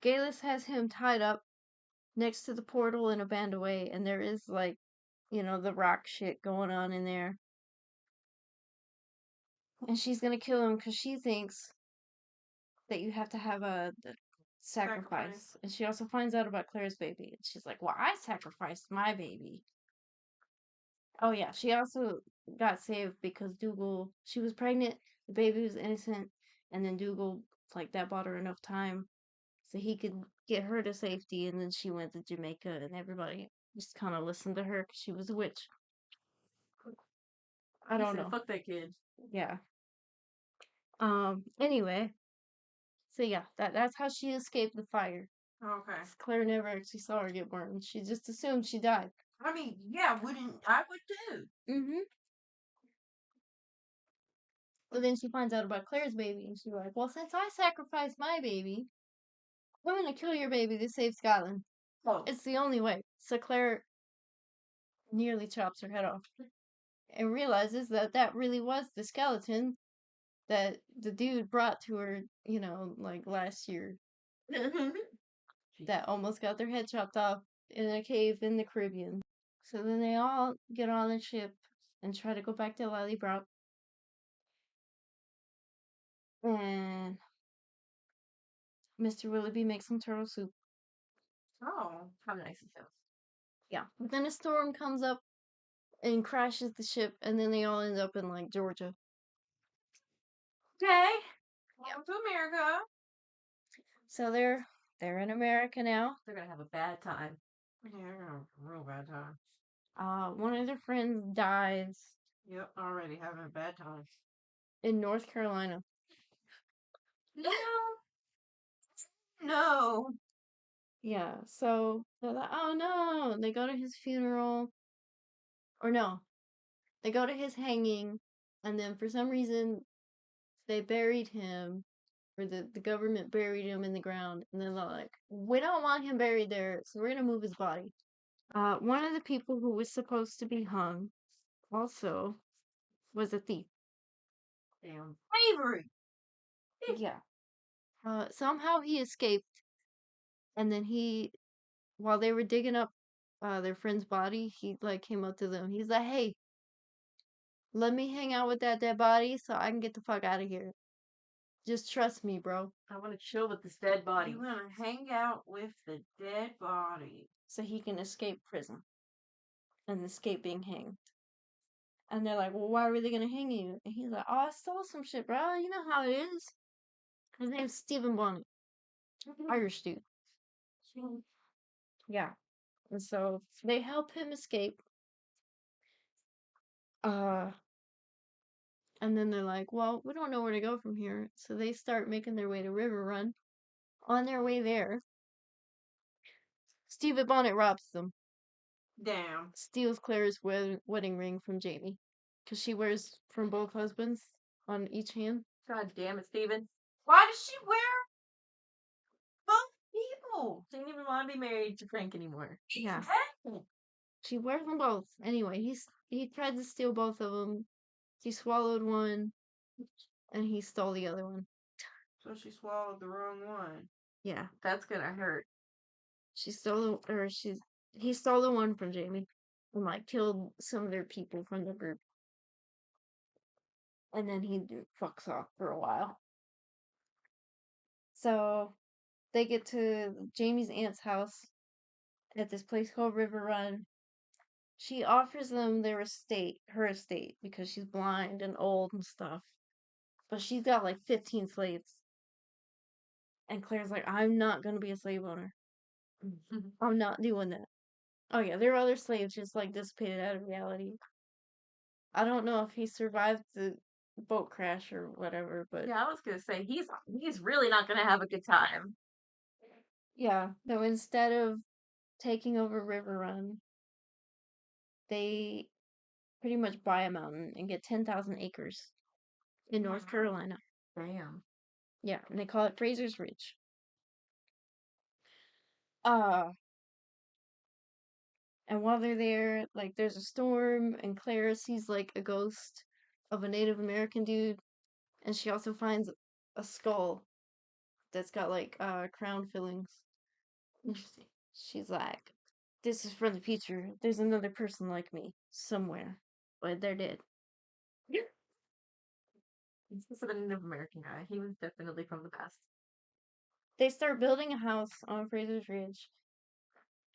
[SPEAKER 2] Gaylus has him tied up next to the portal in a band away, and there is, the rock shit going on in there. And she's gonna kill him because she thinks that you have to have a sacrifice. And she also finds out about Claire's baby. And she's like, well, I sacrificed my baby. Oh, yeah. She also got saved because Dougal, she was pregnant, the baby was innocent, and then Dougal, that bought her enough time so he could get her to safety. And then she went to Jamaica, and everybody just kind of listened to her because she was a witch. I don't know.
[SPEAKER 3] Fuck that kid.
[SPEAKER 2] Yeah. Anyway. So yeah, that's how she escaped the fire.
[SPEAKER 3] Okay.
[SPEAKER 2] Claire never actually saw her get burned. She just assumed she died.
[SPEAKER 4] I mean, yeah, I would too.
[SPEAKER 2] Mm-hmm. But then she finds out about Claire's baby, and she's like, well, since I sacrificed my baby, I'm gonna kill your baby to save Scotland.
[SPEAKER 4] Oh.
[SPEAKER 2] It's the only way. So Claire nearly chops her head off. And realizes that really was the skeleton that the dude brought to her, last year. That almost got their head chopped off in a cave in the Caribbean. So then they all get on the ship and try to go back to Lallybrock. And Mr. Willoughby makes some turtle soup.
[SPEAKER 3] Oh, how nice of him.
[SPEAKER 2] Yeah. But then a storm comes up and crashes the ship, and then they all end up in, Georgia.
[SPEAKER 3] Okay. Welcome to America.
[SPEAKER 2] So they're in America now.
[SPEAKER 3] They're gonna have a bad time. Yeah, they're gonna have a real bad time.
[SPEAKER 2] One of their friends dies
[SPEAKER 3] Yep, already having a bad time.
[SPEAKER 2] in North Carolina.
[SPEAKER 3] No.
[SPEAKER 2] Yeah, so they're like, oh no. They go to his funeral. Or no. They go to his hanging, and then for some reason they buried him, or the government buried him in the ground, and then they're like, we don't want him buried there, so we're gonna move his body. One of the people who was supposed to be hung also was a thief.
[SPEAKER 3] Damn.
[SPEAKER 4] Slavery.
[SPEAKER 2] Yeah. Somehow he escaped, and then while they were digging up their friend's body, he came up to them. He's like, hey, let me hang out with that dead body so I can get the fuck out of here. Just trust me, bro.
[SPEAKER 3] I want to chill with this dead body.
[SPEAKER 4] You want to hang out with the dead body.
[SPEAKER 2] So he can escape prison and escape being hanged. And they're like, well, why were they gonna hang you? And he's like, oh, I stole some shit, bro. You know how it is. His name's Stephen Bonnet. Irish dude. Yeah. And so they help him escape. And then they're like, well, we don't know where to go from here. So they start making their way to River Run. On their way there, Stephen Bonnet robs them.
[SPEAKER 4] Damn.
[SPEAKER 2] Steals Claire's wedding ring from Jamie. Because she wears from both husbands on each hand.
[SPEAKER 3] God damn it, Steven.
[SPEAKER 4] Why does she wear both people?
[SPEAKER 3] She didn't even want to be married to Frank anymore.
[SPEAKER 2] Yeah.
[SPEAKER 4] Exactly.
[SPEAKER 2] She wears them both. Anyway, he tried to steal both of them. She swallowed one, and he stole the other one.
[SPEAKER 4] So she swallowed the wrong one.
[SPEAKER 2] Yeah.
[SPEAKER 3] That's gonna hurt.
[SPEAKER 2] He stole the one from Jamie. And killed some of their people from the group. And then he fucks off for a while. So they get to Jamie's aunt's house at this place called River Run. She offers them her estate, because she's blind and old and stuff. But she's got 15 slaves. And Claire's like, I'm not gonna be a slave owner. I'm not doing that. Oh yeah, there are other slaves just dissipated out of reality. I don't know if he survived the boat crash or whatever, but
[SPEAKER 3] Yeah, I was gonna say he's really not gonna have a good time.
[SPEAKER 2] yeah. So instead of taking over River Run, they pretty much buy a mountain and get 10,000 acres in North Carolina.
[SPEAKER 3] Damn.
[SPEAKER 2] Yeah, and they call it Fraser's Ridge. Uh, and while they're there, like, there's a storm, and Claire sees, like, a ghost of a Native American dude, and she also finds a skull that's got, like, crown fillings.
[SPEAKER 3] Interesting.
[SPEAKER 2] She's like, this is from the future. There's another person like me somewhere, but they're dead.
[SPEAKER 3] This is a Native American guy. He was definitely from the past.
[SPEAKER 2] They start building a house on Fraser's Ridge,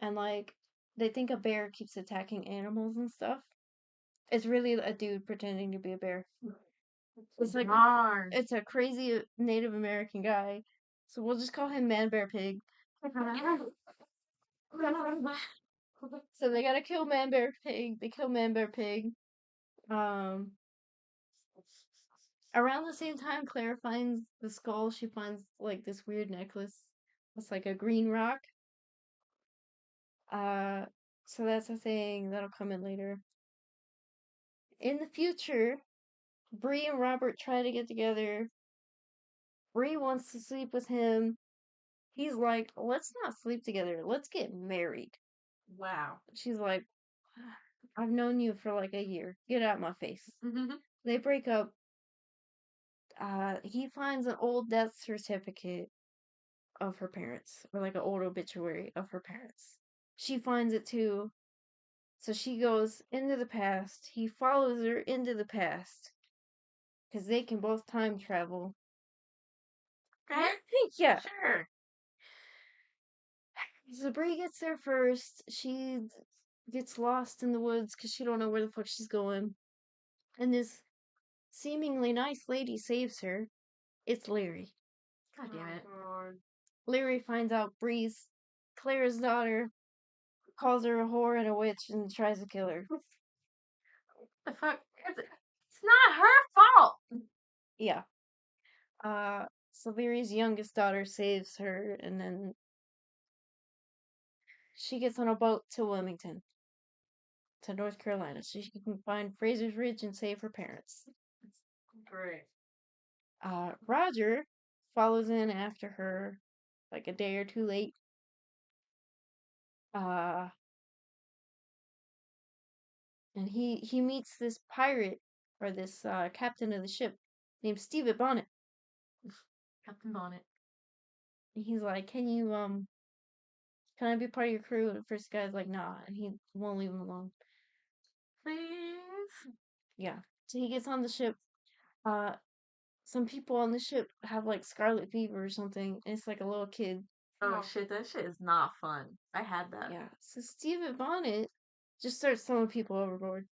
[SPEAKER 2] and, like, they think a bear keeps attacking animals and stuff. It's really a dude pretending to be a bear. It's like,
[SPEAKER 3] Darn.
[SPEAKER 2] it's a crazy Native American guy, so we'll just call him Man Bear Pig. So they gotta kill Man Bear Pig. They kill Man Bear Pig. Around the same time Claire finds the skull, she finds, like, this weird necklace. It's like a green rock. So that's a thing that'll come in later. In the future, Bree and Robert try to get together. Bree wants to sleep with him. He's like, let's not sleep together. Let's get married.
[SPEAKER 3] Wow.
[SPEAKER 2] She's like, I've known you for like a year. Get out my face. They break up. He finds an old death certificate of her parents, or like an old obituary of her parents. She finds it too. So she goes into the past. He follows her into the past. Because they can both time travel.
[SPEAKER 3] Okay.
[SPEAKER 2] Yeah.
[SPEAKER 3] Sure.
[SPEAKER 2] So Bree gets there first. She gets lost in the woods because she don't know where the fuck she's going. And this seemingly nice lady saves her. It's Larry.
[SPEAKER 3] God damn it.
[SPEAKER 2] Larry finds out Bree's Claire's daughter, calls her a whore and a witch, and tries to kill her.
[SPEAKER 3] The fuck? It's not her fault.
[SPEAKER 2] Yeah. So Larry's youngest daughter saves her, and then she gets on a boat to Wilmington, to North Carolina, so she can find Fraser's Ridge and save her parents.
[SPEAKER 3] Great.
[SPEAKER 2] Roger follows in after her, like a day or two late. And he meets this pirate, or this captain of the ship named Steve Bonnet.
[SPEAKER 3] Captain Bonnet.
[SPEAKER 2] And he's like, can I be part of your crew? And the first guy's like, nah, and he won't leave him alone.
[SPEAKER 3] Please.
[SPEAKER 2] Yeah. So he gets on the ship. Some people on the ship have like scarlet fever or something. And it's like a little kid.
[SPEAKER 3] Oh shit, that shit is not fun. I had that.
[SPEAKER 2] Yeah. So Steve Bonnet just starts throwing people overboard.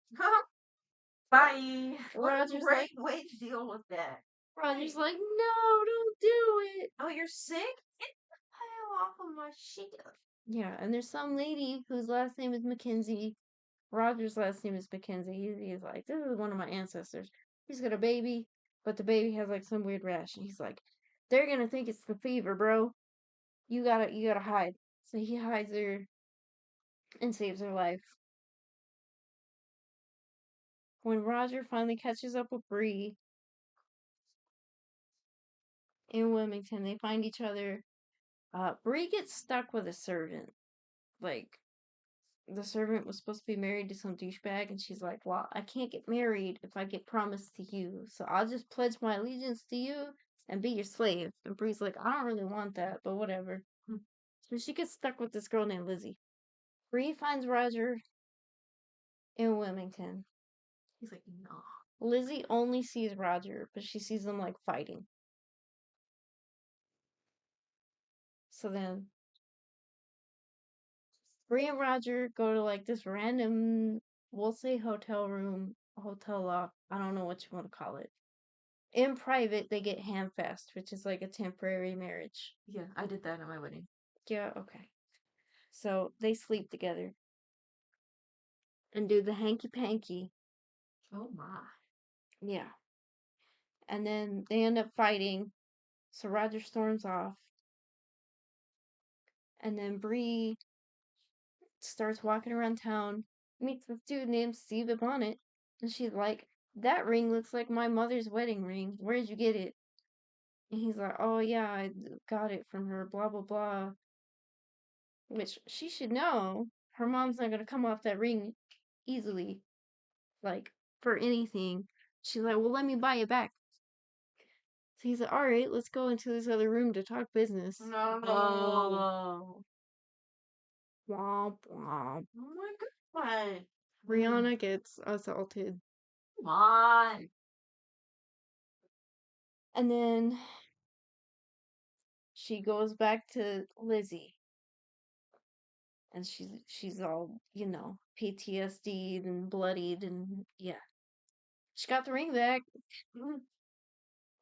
[SPEAKER 3] Bye.
[SPEAKER 2] Roger's
[SPEAKER 4] Great way to deal with that.
[SPEAKER 2] Roger's like, no, don't do it.
[SPEAKER 4] Oh, you're sick? Get the hell off of my ship.
[SPEAKER 2] Yeah, and there's some lady whose last name is Mackenzie. Roger's last name is Mackenzie. He's like, this is one of my ancestors. He's got a baby, but the baby has like some weird rash. And he's like, they're gonna think it's the fever, bro. You gotta hide. So he hides her and saves her life. When Roger finally catches up with Bree in Wilmington, they find each other. Bree gets stuck with a servant. Like, the servant was supposed to be married to some douchebag, and she's like, well, I can't get married if I get promised to you, so I'll just pledge my allegiance to you and be your slave. And Bree's like, I don't really want that, but whatever. So she gets stuck with this girl named Lizzie. Bree finds Roger in Wilmington.
[SPEAKER 3] He's like, no.
[SPEAKER 2] Lizzie only sees Roger, but she sees them like fighting. So then Bree and Roger go to like this random, we'll say hotel room, hotel loft. I don't know what you want to call it. In private, they get handfast, which is like a temporary marriage.
[SPEAKER 3] Yeah, I did that at my wedding.
[SPEAKER 2] Yeah, okay. So they sleep together and do the hanky panky.
[SPEAKER 3] Oh my.
[SPEAKER 2] Yeah. And then they end up fighting. So Roger storms off. And then Bree starts walking around town, meets this dude named Steve Bonnet. And she's like, that ring looks like my mother's wedding ring. Where'd you get it? And he's like, oh yeah, I got it from her, blah, blah, blah. Which she should know. Her mom's not gonna come off that ring easily, like, for anything. She's like, well, let me buy it back. So he's like, alright, let's go into this other room to talk business.
[SPEAKER 3] No.
[SPEAKER 2] Womp womp.
[SPEAKER 3] Oh my god.
[SPEAKER 2] Rihanna gets assaulted.
[SPEAKER 3] Come on.
[SPEAKER 2] And then she goes back to Lizzie. And she's all, PTSD'd and bloodied and yeah. She got the ring back.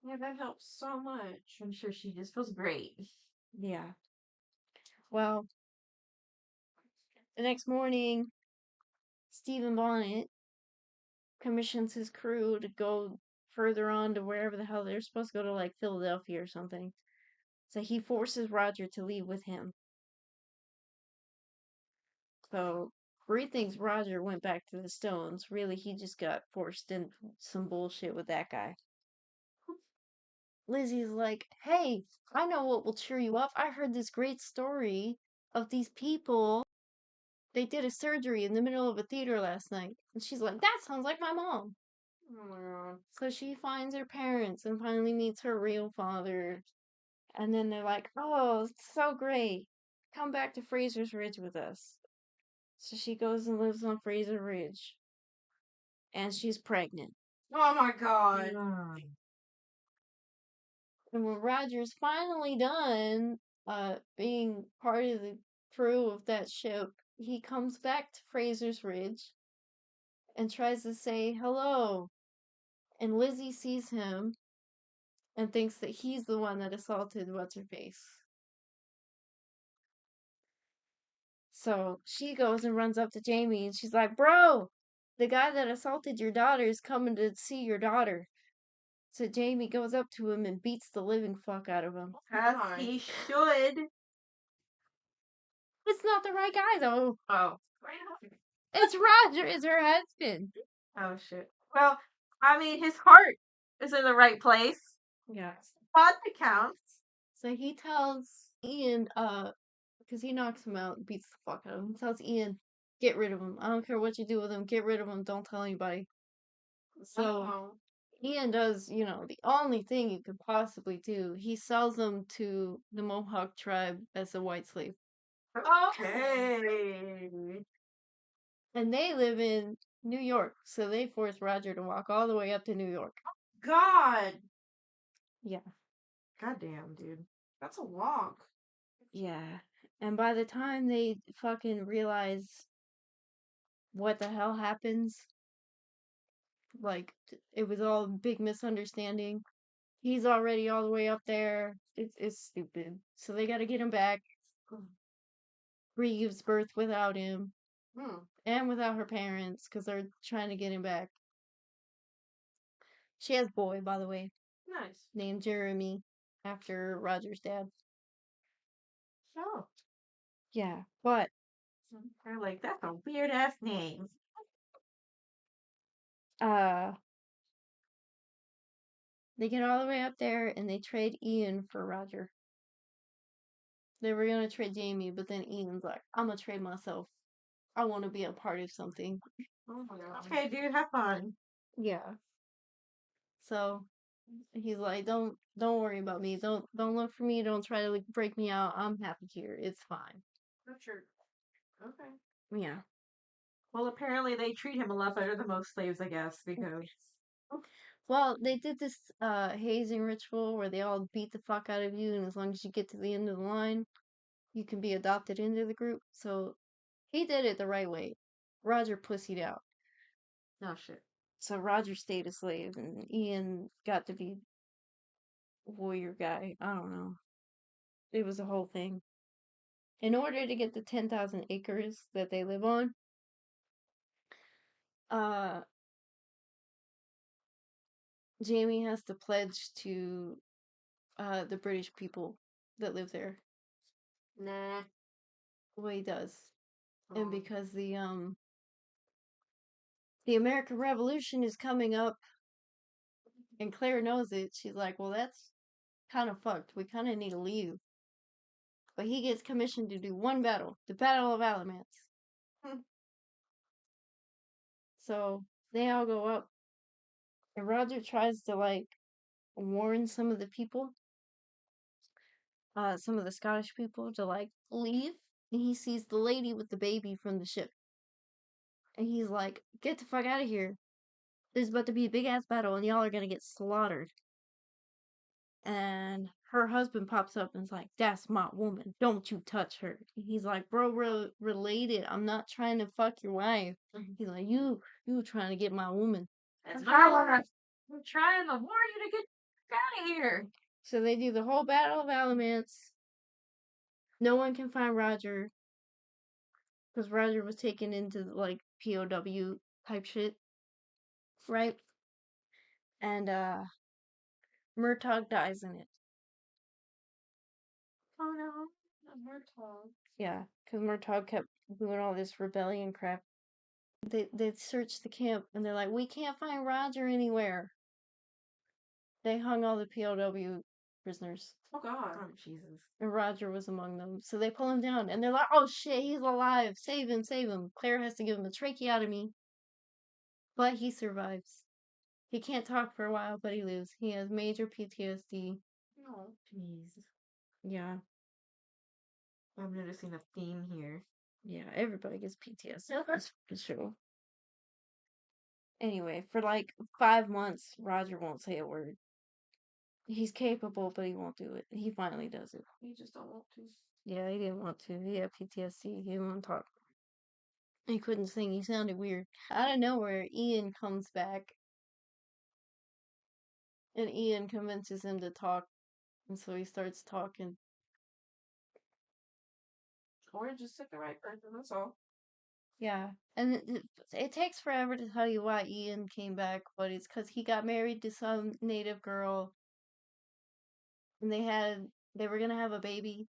[SPEAKER 3] Yeah, that helps so much. I'm sure she just feels great.
[SPEAKER 2] Yeah. Well, the next morning, Stephen Bonnet commissions his crew to go further on to wherever the hell they're supposed to go to, like Philadelphia or something. So he forces Roger to leave with him. So Bree thinks Roger went back to the Stones. Really, he just got forced into some bullshit with that guy. Lizzie's like, hey, I know what will cheer you up. I heard this great story of these people. They did a surgery in the middle of a theater last night. And she's like, that sounds like my mom.
[SPEAKER 3] Oh my god.
[SPEAKER 2] So she finds her parents and finally meets her real father. And then they're like, oh, it's so great. Come back to Fraser's Ridge with us. So she goes and lives on Fraser Ridge. And she's pregnant.
[SPEAKER 3] Oh my god.
[SPEAKER 2] And when Roger's finally done being part of the crew of that ship, he comes back to Fraser's Ridge and tries to say hello. And Lizzie sees him and thinks that he's the one that assaulted What's-Her-Face. So she goes and runs up to Jamie and she's like, bro, the guy that assaulted your daughter is coming to see your daughter. So Jamie goes up to him and beats the living fuck out of him.
[SPEAKER 3] As he should.
[SPEAKER 2] It's not the right guy though.
[SPEAKER 3] Oh.
[SPEAKER 2] It's Roger, it's her husband.
[SPEAKER 3] Oh shit. Well, I mean, his heart is in the right place.
[SPEAKER 2] Yeah.
[SPEAKER 3] But it counts.
[SPEAKER 2] So he tells Ian, because he knocks him out and beats the fuck out of him. He tells Ian, get rid of him. I don't care what you do with him. Get rid of him. Don't tell anybody. So
[SPEAKER 3] Oh.
[SPEAKER 2] Ian does, the only thing he could possibly do. He sells them to the Mohawk tribe as a white slave.
[SPEAKER 3] Okay.
[SPEAKER 2] And they live in New York. So they force Roger to walk all the way up to New York.
[SPEAKER 3] God.
[SPEAKER 2] Yeah.
[SPEAKER 3] Goddamn, dude. That's a walk.
[SPEAKER 2] Yeah. And by the time they fucking realize what the hell happens, like, it was all a big misunderstanding. He's already all the way up there. It's stupid. So they gotta get him back. Bree gives birth without him. And without her parents, because they're trying to get him back. She has a boy, by the way,
[SPEAKER 3] Nice.
[SPEAKER 2] named Jeremy, after Roger's dad.
[SPEAKER 3] So.
[SPEAKER 2] Yeah, but
[SPEAKER 3] They're like, that's a weird ass name.
[SPEAKER 2] they get all the way up there and they trade Ian for Roger. They were gonna trade Jamie, but then Ian's like, I'm gonna trade myself. I want to be a part of something.
[SPEAKER 3] Oh my god. Okay, dude, have fun.
[SPEAKER 2] Yeah. So he's like, don't worry about me. Don't look for me. Don't try to like break me out. I'm happy here. It's fine.
[SPEAKER 3] That's your. Okay.
[SPEAKER 2] Yeah.
[SPEAKER 3] Well, apparently they treat him a lot better than most slaves, I guess, because.
[SPEAKER 2] Well, they did this hazing ritual where they all beat the fuck out of you, and as long as you get to the end of the line, you can be adopted into the group. So he did it the right way. Roger pussied out.
[SPEAKER 3] No shit.
[SPEAKER 2] So Roger stayed a slave, and Ian got to be warrior guy. I don't know. It was a whole thing. In order to get the 10,000 acres that they live on, Jamie has to pledge to the British people that live there.
[SPEAKER 3] Nah.
[SPEAKER 2] Well, he does. And because the the American Revolution is coming up, and Claire knows it. She's like, well, that's kind of fucked. We kind of need to leave. But he gets commissioned to do one battle, the Battle of Alamance. So they all go up, and Roger tries to like warn some of the people, some of the Scottish people, to like leave. And he sees the lady with the baby from the ship, and he's like, "Get the fuck out of here! There's about to be a big ass battle, and y'all are gonna get slaughtered." And her husband pops up and's like, "That's my woman. Don't you touch her." And he's like, "Bro, we're related. I'm not trying to fuck your wife." He's like, "You trying to get my woman."
[SPEAKER 3] That's my woman. I'm trying to warn you to get out of here.
[SPEAKER 2] So they do the whole Battle of Alamance. No one can find Roger, because Roger was taken into like POW type shit, right? And Murtaugh dies in it.
[SPEAKER 3] Oh no, not Murtaugh.
[SPEAKER 2] Yeah, because Murtaugh kept doing all this rebellion crap. They searched the camp and they're like, we can't find Roger anywhere. They hung all the POW prisoners.
[SPEAKER 3] Oh god. Oh Jesus.
[SPEAKER 2] And Roger was among them. So they pull him down and they're like, oh shit, he's alive. Save him, save him. Claire has to give him a tracheotomy. But he survives. He can't talk for a while, but he lives. He has major PTSD.
[SPEAKER 3] Oh, jeez.
[SPEAKER 2] Yeah.
[SPEAKER 3] I'm noticing a theme here.
[SPEAKER 2] Yeah, everybody gets PTSD. That's for sure. Anyway, for like 5 months, Roger won't say a word. He's capable, but he won't do it. He finally does it.
[SPEAKER 3] You just don't want to.
[SPEAKER 2] Yeah, he didn't want to. He had PTSD. He didn't want to talk. He couldn't sing. He sounded weird. Out of nowhere, Ian comes back. And Ian convinces him to talk. And so he starts talking.
[SPEAKER 3] Or just hit the right person, that's all.
[SPEAKER 2] Yeah. And it takes forever to tell you why Ian came back, but it's because he got married to some native girl. And they were gonna have a baby,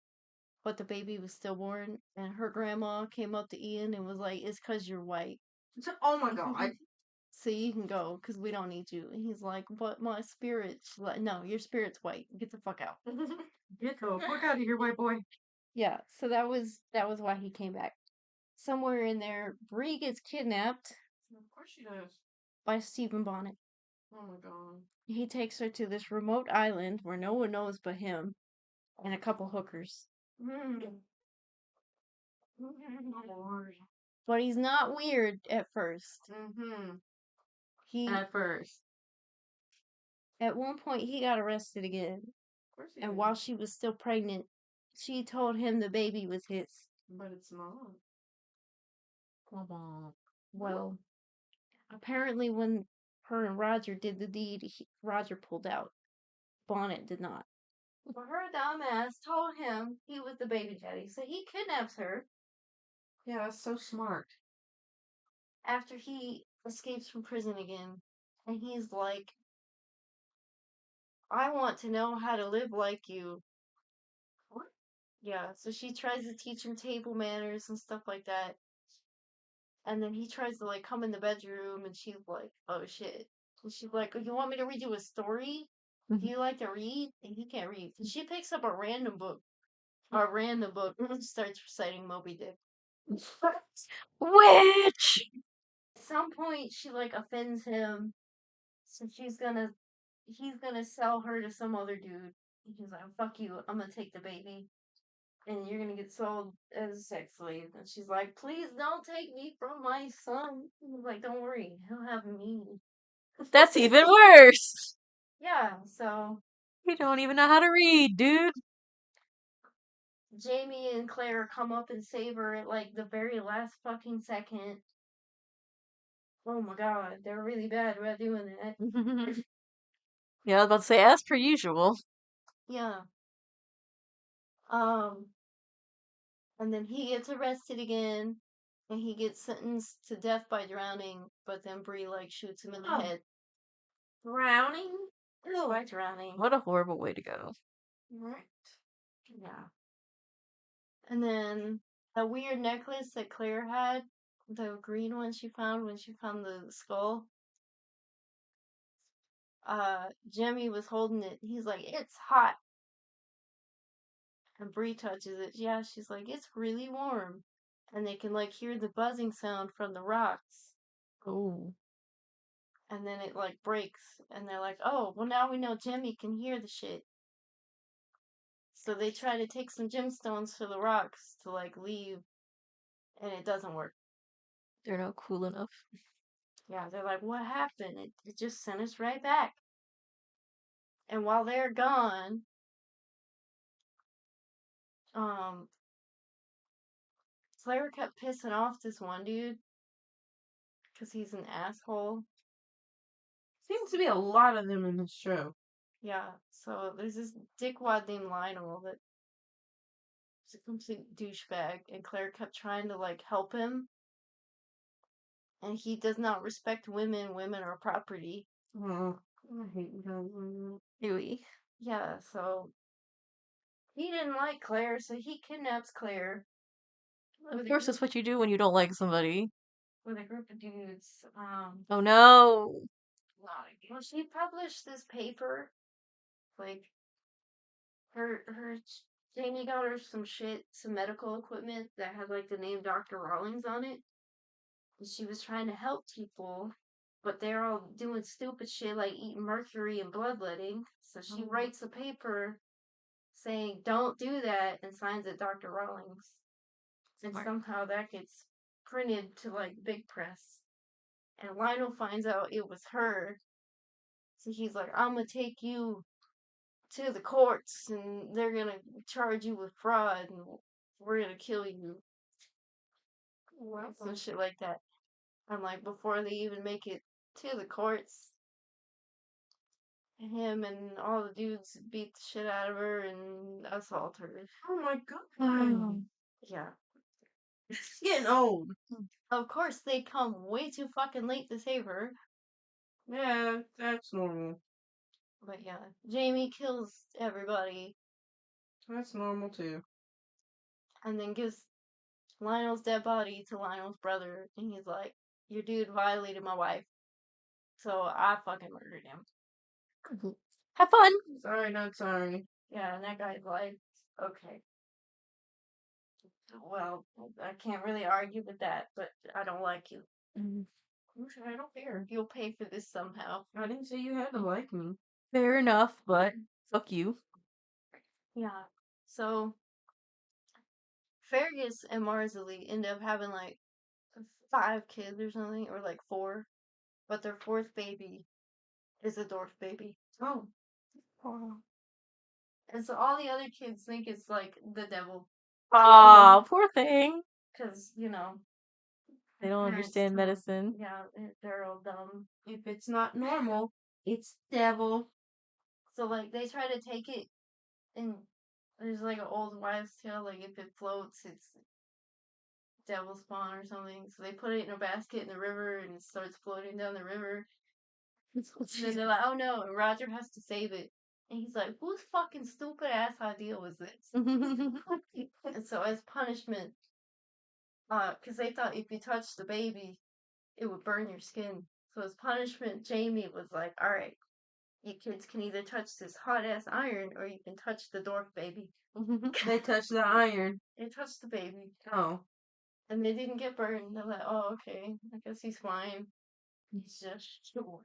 [SPEAKER 2] but the baby was stillborn. And her grandma came up to Ian and was like, "It's because you're white.
[SPEAKER 3] Oh my god.
[SPEAKER 2] So you can go, because we don't need you." And he's like, "But my spirit's like, no, your spirit's white. Get the fuck out."
[SPEAKER 3] Get the fuck out of here, white boy.
[SPEAKER 2] Yeah, so that was why he came back. Somewhere in there, Bree gets kidnapped
[SPEAKER 3] Of course she does.
[SPEAKER 2] by Stephen Bonnet.
[SPEAKER 3] Oh my god.
[SPEAKER 2] He takes her to this remote island where no one knows but him and a couple hookers.
[SPEAKER 3] Lord.
[SPEAKER 2] But he's not weird at first. He
[SPEAKER 3] At first.
[SPEAKER 2] At one point he got arrested again.
[SPEAKER 3] Of course he
[SPEAKER 2] And
[SPEAKER 3] did.
[SPEAKER 2] while she was still pregnant, she told him the baby was his.
[SPEAKER 3] But it's not. Come on.
[SPEAKER 2] Well, apparently when her and Roger did the deed, Roger pulled out. Bonnet did not. But her dumbass told him he was the baby daddy, so he kidnaps her
[SPEAKER 3] Yeah, that's so smart.
[SPEAKER 2] after he escapes from prison again. And he's like, I want to know how to live like you.
[SPEAKER 3] What?
[SPEAKER 2] Yeah, so she tries to teach him table manners and stuff like that. And then he tries to like come in the bedroom and she's like, oh shit. And she's like, you want me to read you a story? Do you like to read? And he can't read. And she picks up a random book and starts reciting Moby Dick.
[SPEAKER 3] Witch!
[SPEAKER 2] At some point she like offends him. So he's gonna sell her to some other dude. And he's like, fuck you, I'm gonna take the baby. And you're gonna get sold as a sex slave. And she's like, please don't take me from my son. And he's like, don't worry, he'll have me.
[SPEAKER 3] That's even worse.
[SPEAKER 2] Yeah, so
[SPEAKER 3] You don't even know how to read, dude.
[SPEAKER 2] Jamie and Claire come up and save her at like the very last fucking second. Oh my god, they're really bad about doing that.
[SPEAKER 3] Yeah, I was about to say, as per usual.
[SPEAKER 2] Yeah. And then he gets arrested again, and he gets sentenced to death by drowning, but then Bree like shoots him in the head.
[SPEAKER 3] Drowning?
[SPEAKER 2] By drowning.
[SPEAKER 3] What a horrible way to go.
[SPEAKER 2] Right. Yeah. And then a weird necklace that Claire had the green one she found when she found the skull. Jimmy was holding it. He's like, it's hot. And Bree touches it. Yeah, she's like, it's really warm. And they can like hear the buzzing sound from the rocks.
[SPEAKER 3] Oh.
[SPEAKER 2] And then it like breaks. And they're like, oh, well now we know Jimmy can hear the shit. So they try to take some gemstones to the rocks to like leave. And it doesn't work.
[SPEAKER 3] They're not cool enough.
[SPEAKER 2] Yeah, they're like, what happened? It just sent us right back. And while they're gone, Claire kept pissing off this one dude because he's an asshole.
[SPEAKER 1] Seems to be a lot of them in this show.
[SPEAKER 2] Yeah, so there's this dickwad named Lionel that is a complete douchebag, and Claire kept trying to like help him, and he does not respect women. Women are property.
[SPEAKER 1] Oh, I hate that.
[SPEAKER 3] Ewy.
[SPEAKER 2] Yeah, so he didn't like Claire, so he kidnaps Claire.
[SPEAKER 3] Of course, that's what you do when you don't like somebody.
[SPEAKER 2] With a group of dudes.
[SPEAKER 3] Oh no.
[SPEAKER 2] Well, she published this paper, like her Jamie got her some shit, some medical equipment that had like the name Dr. Rawlings on it. And she was trying to help people, but they're all doing stupid shit like eating mercury and bloodletting. So she writes a paper saying, don't do that, and signs it Dr. Rawlings. And somehow that gets printed to like big press. And Lionel finds out it was her. So he's like, I'm gonna take you to the courts and they're gonna charge you with fraud and we're gonna kill you. Some shit like that. I'm like, before they even make it to the courts, him and all the dudes beat the shit out of her and assault her.
[SPEAKER 1] Oh my god.
[SPEAKER 2] Yeah.
[SPEAKER 1] It's getting old.
[SPEAKER 2] Of course, they come way too fucking late to save her.
[SPEAKER 1] Yeah, that's normal.
[SPEAKER 2] But yeah, Jamie kills everybody
[SPEAKER 1] That's normal too.
[SPEAKER 2] and then gives Lionel's dead body to Lionel's brother. And he's like, your dude violated my wife. So I fucking murdered him.
[SPEAKER 3] Have fun.
[SPEAKER 1] Sorry, not sorry.
[SPEAKER 2] Yeah, and that guy's like, okay. Well, I can't really argue with that, but I don't like you.
[SPEAKER 1] I don't care.
[SPEAKER 2] You'll pay for this somehow.
[SPEAKER 1] I didn't say you had to like me.
[SPEAKER 3] Fair enough, but fuck you.
[SPEAKER 2] Yeah. So Fergus and Marzali end up having like 5 kids or something, or like 4. But their 4th baby is a dwarf baby.
[SPEAKER 1] Oh.
[SPEAKER 2] And so all the other kids think it's like the devil.
[SPEAKER 3] Aw, poor thing.
[SPEAKER 2] Because, you know,
[SPEAKER 3] They don't
[SPEAKER 2] parents
[SPEAKER 3] understand
[SPEAKER 2] tell 'em,
[SPEAKER 3] medicine.
[SPEAKER 2] yeah, they're all dumb.
[SPEAKER 1] If it's not normal, it's devil.
[SPEAKER 2] So, like, they try to take it, and there's like an old wives' tale, like, if it floats, it's devil spawn or something. So they put it in a basket in the river, and it starts floating down the river. And then they're like, oh no, and Roger has to save it. And he's like, whose fucking stupid ass idea was this? And so, as punishment, because they thought if you touched the baby, it would burn your skin. So, as punishment, Jamie was like, alright, you kids can either touch this hot ass iron or you can touch the dwarf baby.
[SPEAKER 1] They touched the iron.
[SPEAKER 2] They touched the baby.
[SPEAKER 1] Oh.
[SPEAKER 2] And they didn't get burned. They're like, oh, okay, I guess he's fine. He's just sure.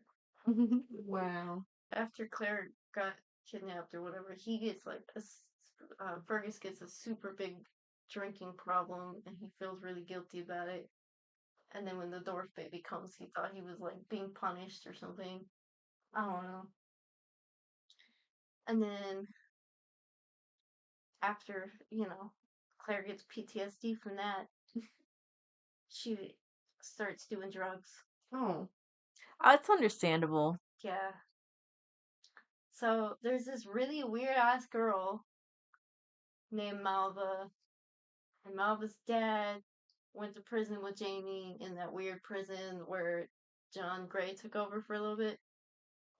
[SPEAKER 1] Wow.
[SPEAKER 2] After Claire got kidnapped or whatever, he gets like Fergus gets a super big drinking problem and he feels really guilty about it. And then when the dwarf baby comes, he thought he was like being punished or something. I don't know. And then after, Claire gets PTSD from that, she starts doing drugs.
[SPEAKER 1] Oh.
[SPEAKER 3] It's understandable.
[SPEAKER 2] Yeah. So there's this really weird ass girl named Malva. And Malva's dad went to prison with Jamie in that weird prison where John Gray took over for a little bit.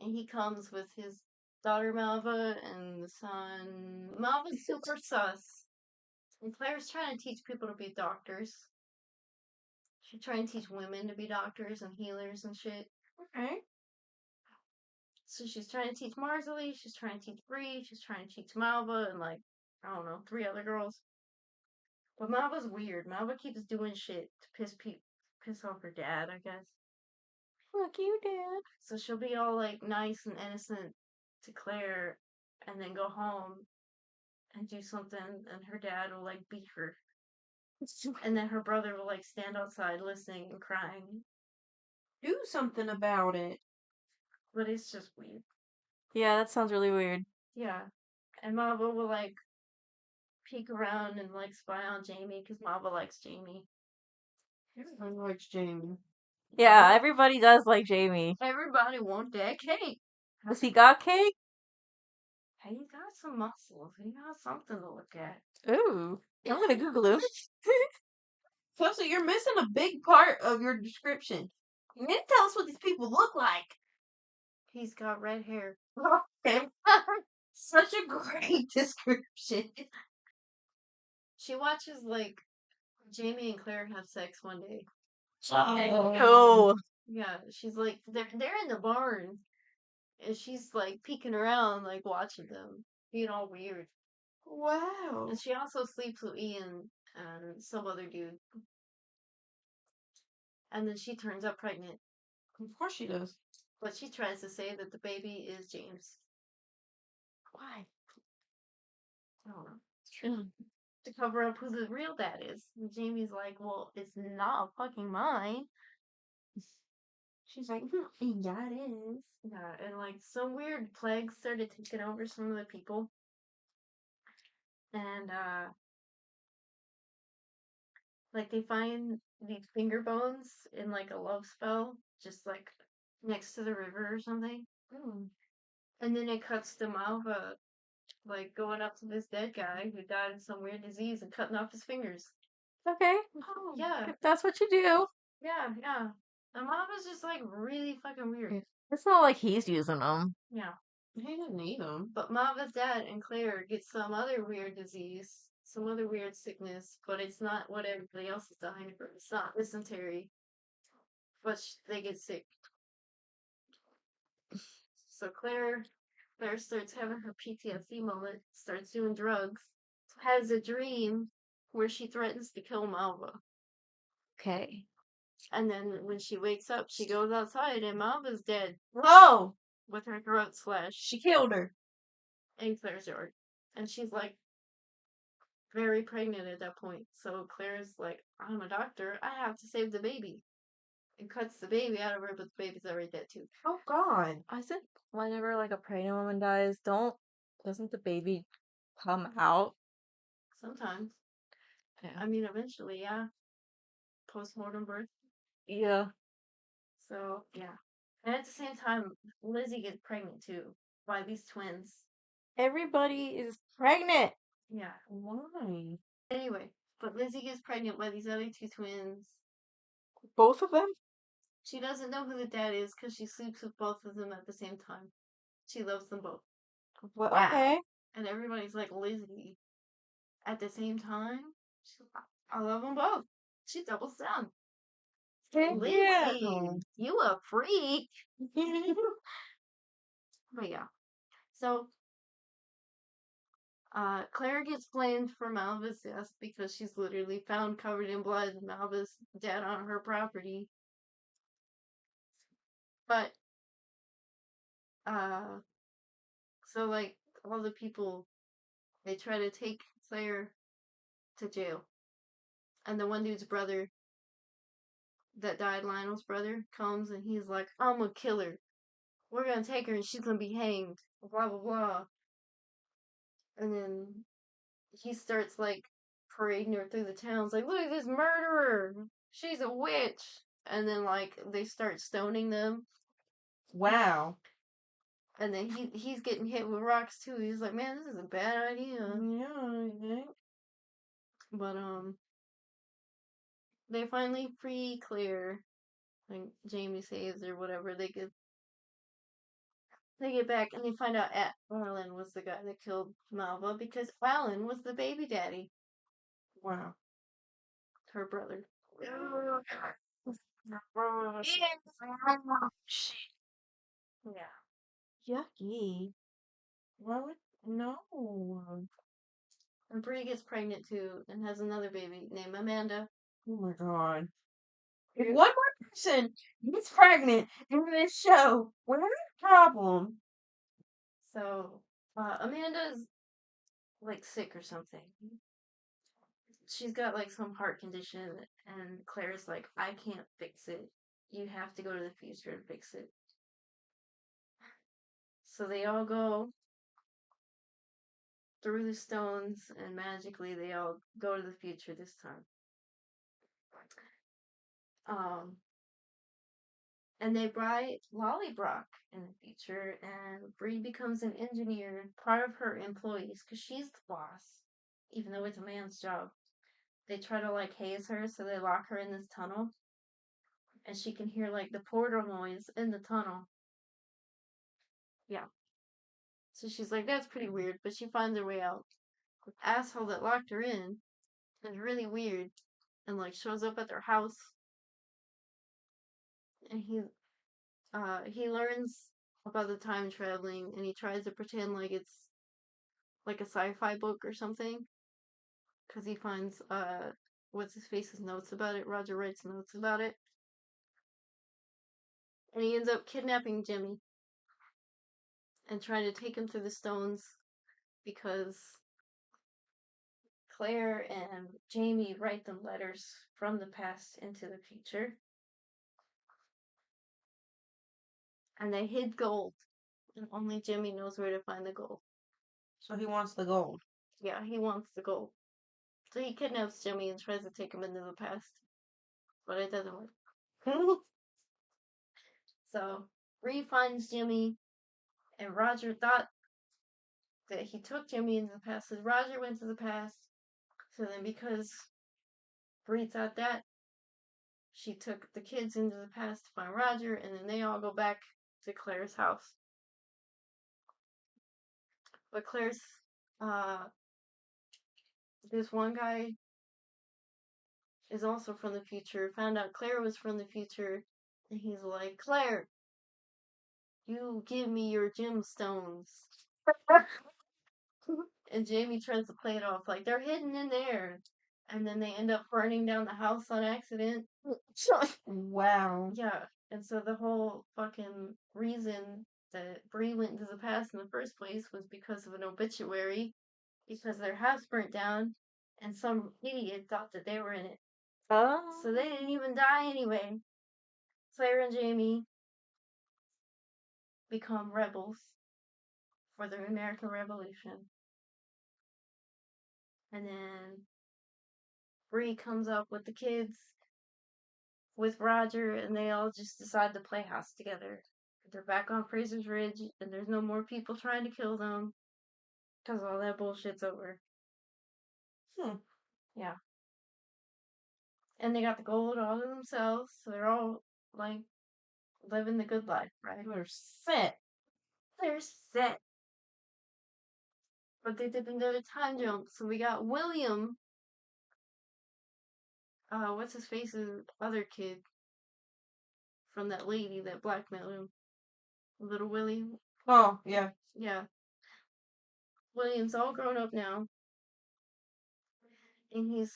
[SPEAKER 2] And he comes with his daughter Malva and the son. Malva's super sus. And Claire's trying to teach people to be doctors. She trying to teach women to be doctors and healers and shit.
[SPEAKER 3] Okay.
[SPEAKER 2] So she's trying to teach Marsley, she's trying to teach Bree, she's trying to teach Malva and like, I don't know, 3 other girls. But Malva's weird. Malva keeps doing shit to piss off her dad, I guess.
[SPEAKER 3] Fuck you, Dad.
[SPEAKER 2] So she'll be all like nice and innocent to Claire and then go home and do something and her dad will like beat her. And then her brother will like stand outside listening and crying.
[SPEAKER 3] Do something about it.
[SPEAKER 2] But it's just weird.
[SPEAKER 3] Yeah, that sounds really weird.
[SPEAKER 2] Yeah. And Malva will like peek around and like spy on Jamie because Malva likes Jamie.
[SPEAKER 3] Everyone likes Jamie.
[SPEAKER 5] Yeah, everybody does like Jamie.
[SPEAKER 2] Everybody want that cake.
[SPEAKER 5] Has he got cake?
[SPEAKER 2] Hey, he got some muscles. He got something to look at.
[SPEAKER 5] Ooh, I'm gonna Google him.
[SPEAKER 3] Kelsey, you're missing a big part of your description. You need to tell us what these people look like.
[SPEAKER 2] He's got red hair.
[SPEAKER 3] Okay. Such a great description.
[SPEAKER 2] She watches like Jamie and Claire have sex one day.
[SPEAKER 5] Oh,
[SPEAKER 2] Yeah, she's like they're in the barn, and she's like peeking around, like watching them, being all weird.
[SPEAKER 3] Wow.
[SPEAKER 2] And she also sleeps with Ian and some other dude. And then she turns up pregnant,
[SPEAKER 3] Of course she does.
[SPEAKER 2] but she tries to say that the baby is James.
[SPEAKER 3] Why?
[SPEAKER 2] I don't know. To cover up who the real dad is. And Jamie's like, well, it's not fucking mine.
[SPEAKER 3] She's like, yeah, it is.
[SPEAKER 2] Yeah, and like some weird plagues started taking over some of the people. And like they find these finger bones in like a love spell, just like next to the river or something. And then it cuts to Malva like going up to this dead guy who died of some weird disease and cutting off his fingers.
[SPEAKER 5] okay.
[SPEAKER 2] Oh yeah,
[SPEAKER 5] If that's what you do.
[SPEAKER 2] yeah. And Malva's just like really fucking weird.
[SPEAKER 5] It's not like he's using them.
[SPEAKER 2] Yeah.
[SPEAKER 3] He didn't need them.
[SPEAKER 2] But Malva's dad and Claire get some other weird disease, some other weird sickness, but it's not what everybody else is dying from. It's not dysentery, but they get sick. So Claire starts having her PTSD moment, starts doing drugs, has a dream where she threatens to kill Malva.
[SPEAKER 5] Okay.
[SPEAKER 2] And then when she wakes up, she goes outside and Malva's dead
[SPEAKER 3] Oh,
[SPEAKER 2] with her throat slashed
[SPEAKER 3] she killed her.
[SPEAKER 2] in Claire's yard. And she's like very pregnant at that point. So Claire's like, I'm a doctor. I have to save the baby. And cuts the baby out of her, but the baby's already dead too.
[SPEAKER 3] Oh God.
[SPEAKER 5] I said whenever like a pregnant woman dies, doesn't the baby come out?
[SPEAKER 2] Sometimes.
[SPEAKER 5] Yeah.
[SPEAKER 2] I mean, eventually, yeah. Postmortem birth.
[SPEAKER 5] Yeah.
[SPEAKER 2] So, yeah. And at the same time, Lizzie gets pregnant too by these twins.
[SPEAKER 5] Everybody is pregnant.
[SPEAKER 2] Yeah.
[SPEAKER 3] Why?
[SPEAKER 2] Anyway, but Lizzie gets pregnant by these other 2 twins.
[SPEAKER 5] Both of them?
[SPEAKER 2] She doesn't know who the dad is because she sleeps with both of them at the same time. She loves them both.
[SPEAKER 5] Well,
[SPEAKER 3] Wow.
[SPEAKER 5] okay.
[SPEAKER 2] And everybody's like, Lizzie. At the same time, she's like, I love them both. She doubles down.
[SPEAKER 5] Heck
[SPEAKER 2] Lizzie,
[SPEAKER 5] yeah.
[SPEAKER 2] you a freak. But yeah. So, Claire gets blamed for Malva's death because she's literally found covered in blood and Malva's dead on her property. But, so like, all the people, they try to take Claire to jail. And the one dude's brother that died, Lionel's brother, comes and he's like, I'm a killer. We're gonna take her and she's gonna be hanged. Blah, blah, blah. And then he starts like parading her through the towns, like, look at this murderer. She's a witch. And then like they start stoning them.
[SPEAKER 3] Wow.
[SPEAKER 2] And then he's getting hit with rocks too. He's like, man, this is a bad idea.
[SPEAKER 3] Yeah, I think.
[SPEAKER 2] But they finally free Claire. Like Jamie saves or whatever. They get back and they find out Alan was the guy that killed Malva because Alan was the baby daddy,
[SPEAKER 3] Wow.
[SPEAKER 2] her brother.
[SPEAKER 4] Shit.
[SPEAKER 2] Yeah.
[SPEAKER 5] Yucky. Why would no?
[SPEAKER 2] And Bree gets pregnant too and has another baby named Amanda.
[SPEAKER 5] Oh my god. If one more person gets pregnant in this show, we're in a problem.
[SPEAKER 2] So Amanda's like sick or something. She's got like some heart condition, and Claire's like, I can't fix it. You have to go to the future to fix it. So they all go through the stones, and magically they all go to the future this time. And they buy Lollybrock in the future, and Bree becomes an engineer, part of her employees, because she's the boss, even though it's a man's job. They try to like haze her, so they lock her in this tunnel, and she can hear like the portal noise in the tunnel. Yeah. So she's like, that's pretty weird, but she finds her way out. The asshole that locked her in is really weird, and like shows up at their house, and he learns about the time traveling, and he tries to pretend like it's like a sci-fi book or something, because he finds what's his face's notes about it. Roger writes notes about it, and he ends up kidnapping Jimmy and trying to take him through the stones because Claire and Jamie write them letters from the past into the future, and they hid gold, and only Jimmy knows where to find the gold.
[SPEAKER 5] So he wants the gold.
[SPEAKER 2] Yeah, he wants the gold. So he kidnaps Jimmy and tries to take him into the past, but it doesn't work. So Bree finds Jimmy, and Roger thought that he took Jimmy into the past, so Roger went to the past. So then, because Bree thought that, she took the kids into the past to find Roger, and then they all go back to Claire's house. But Claire's, this one guy is also from the future, found out Claire was from the future, and he's like, Claire, you give me your gemstones. And Jamie tries to play it off like they're hidden in there. And then they end up burning down the house on accident.
[SPEAKER 5] Wow.
[SPEAKER 2] Yeah. And so the whole fucking reason that Bree went into the past in the first place was because of an obituary, because their house burnt down, and some idiot thought that they were in it. So they didn't even die anyway. Claire and Jamie become rebels for the American Revolution. And then Bree comes up with the kids with Roger, and they all just decide to play house together. They're back on Fraser's Ridge, and there's no more people trying to kill them because all that bullshit's over. Yeah. And they got the gold all to themselves, so they're all like living the good life, right?
[SPEAKER 5] They're set.
[SPEAKER 2] They're set. But they did another time jump, so we got William. What's his face's other kid from that lady that blackmailed him? Little Willie.
[SPEAKER 5] Oh, yeah.
[SPEAKER 2] Yeah. William's all grown up now, and he's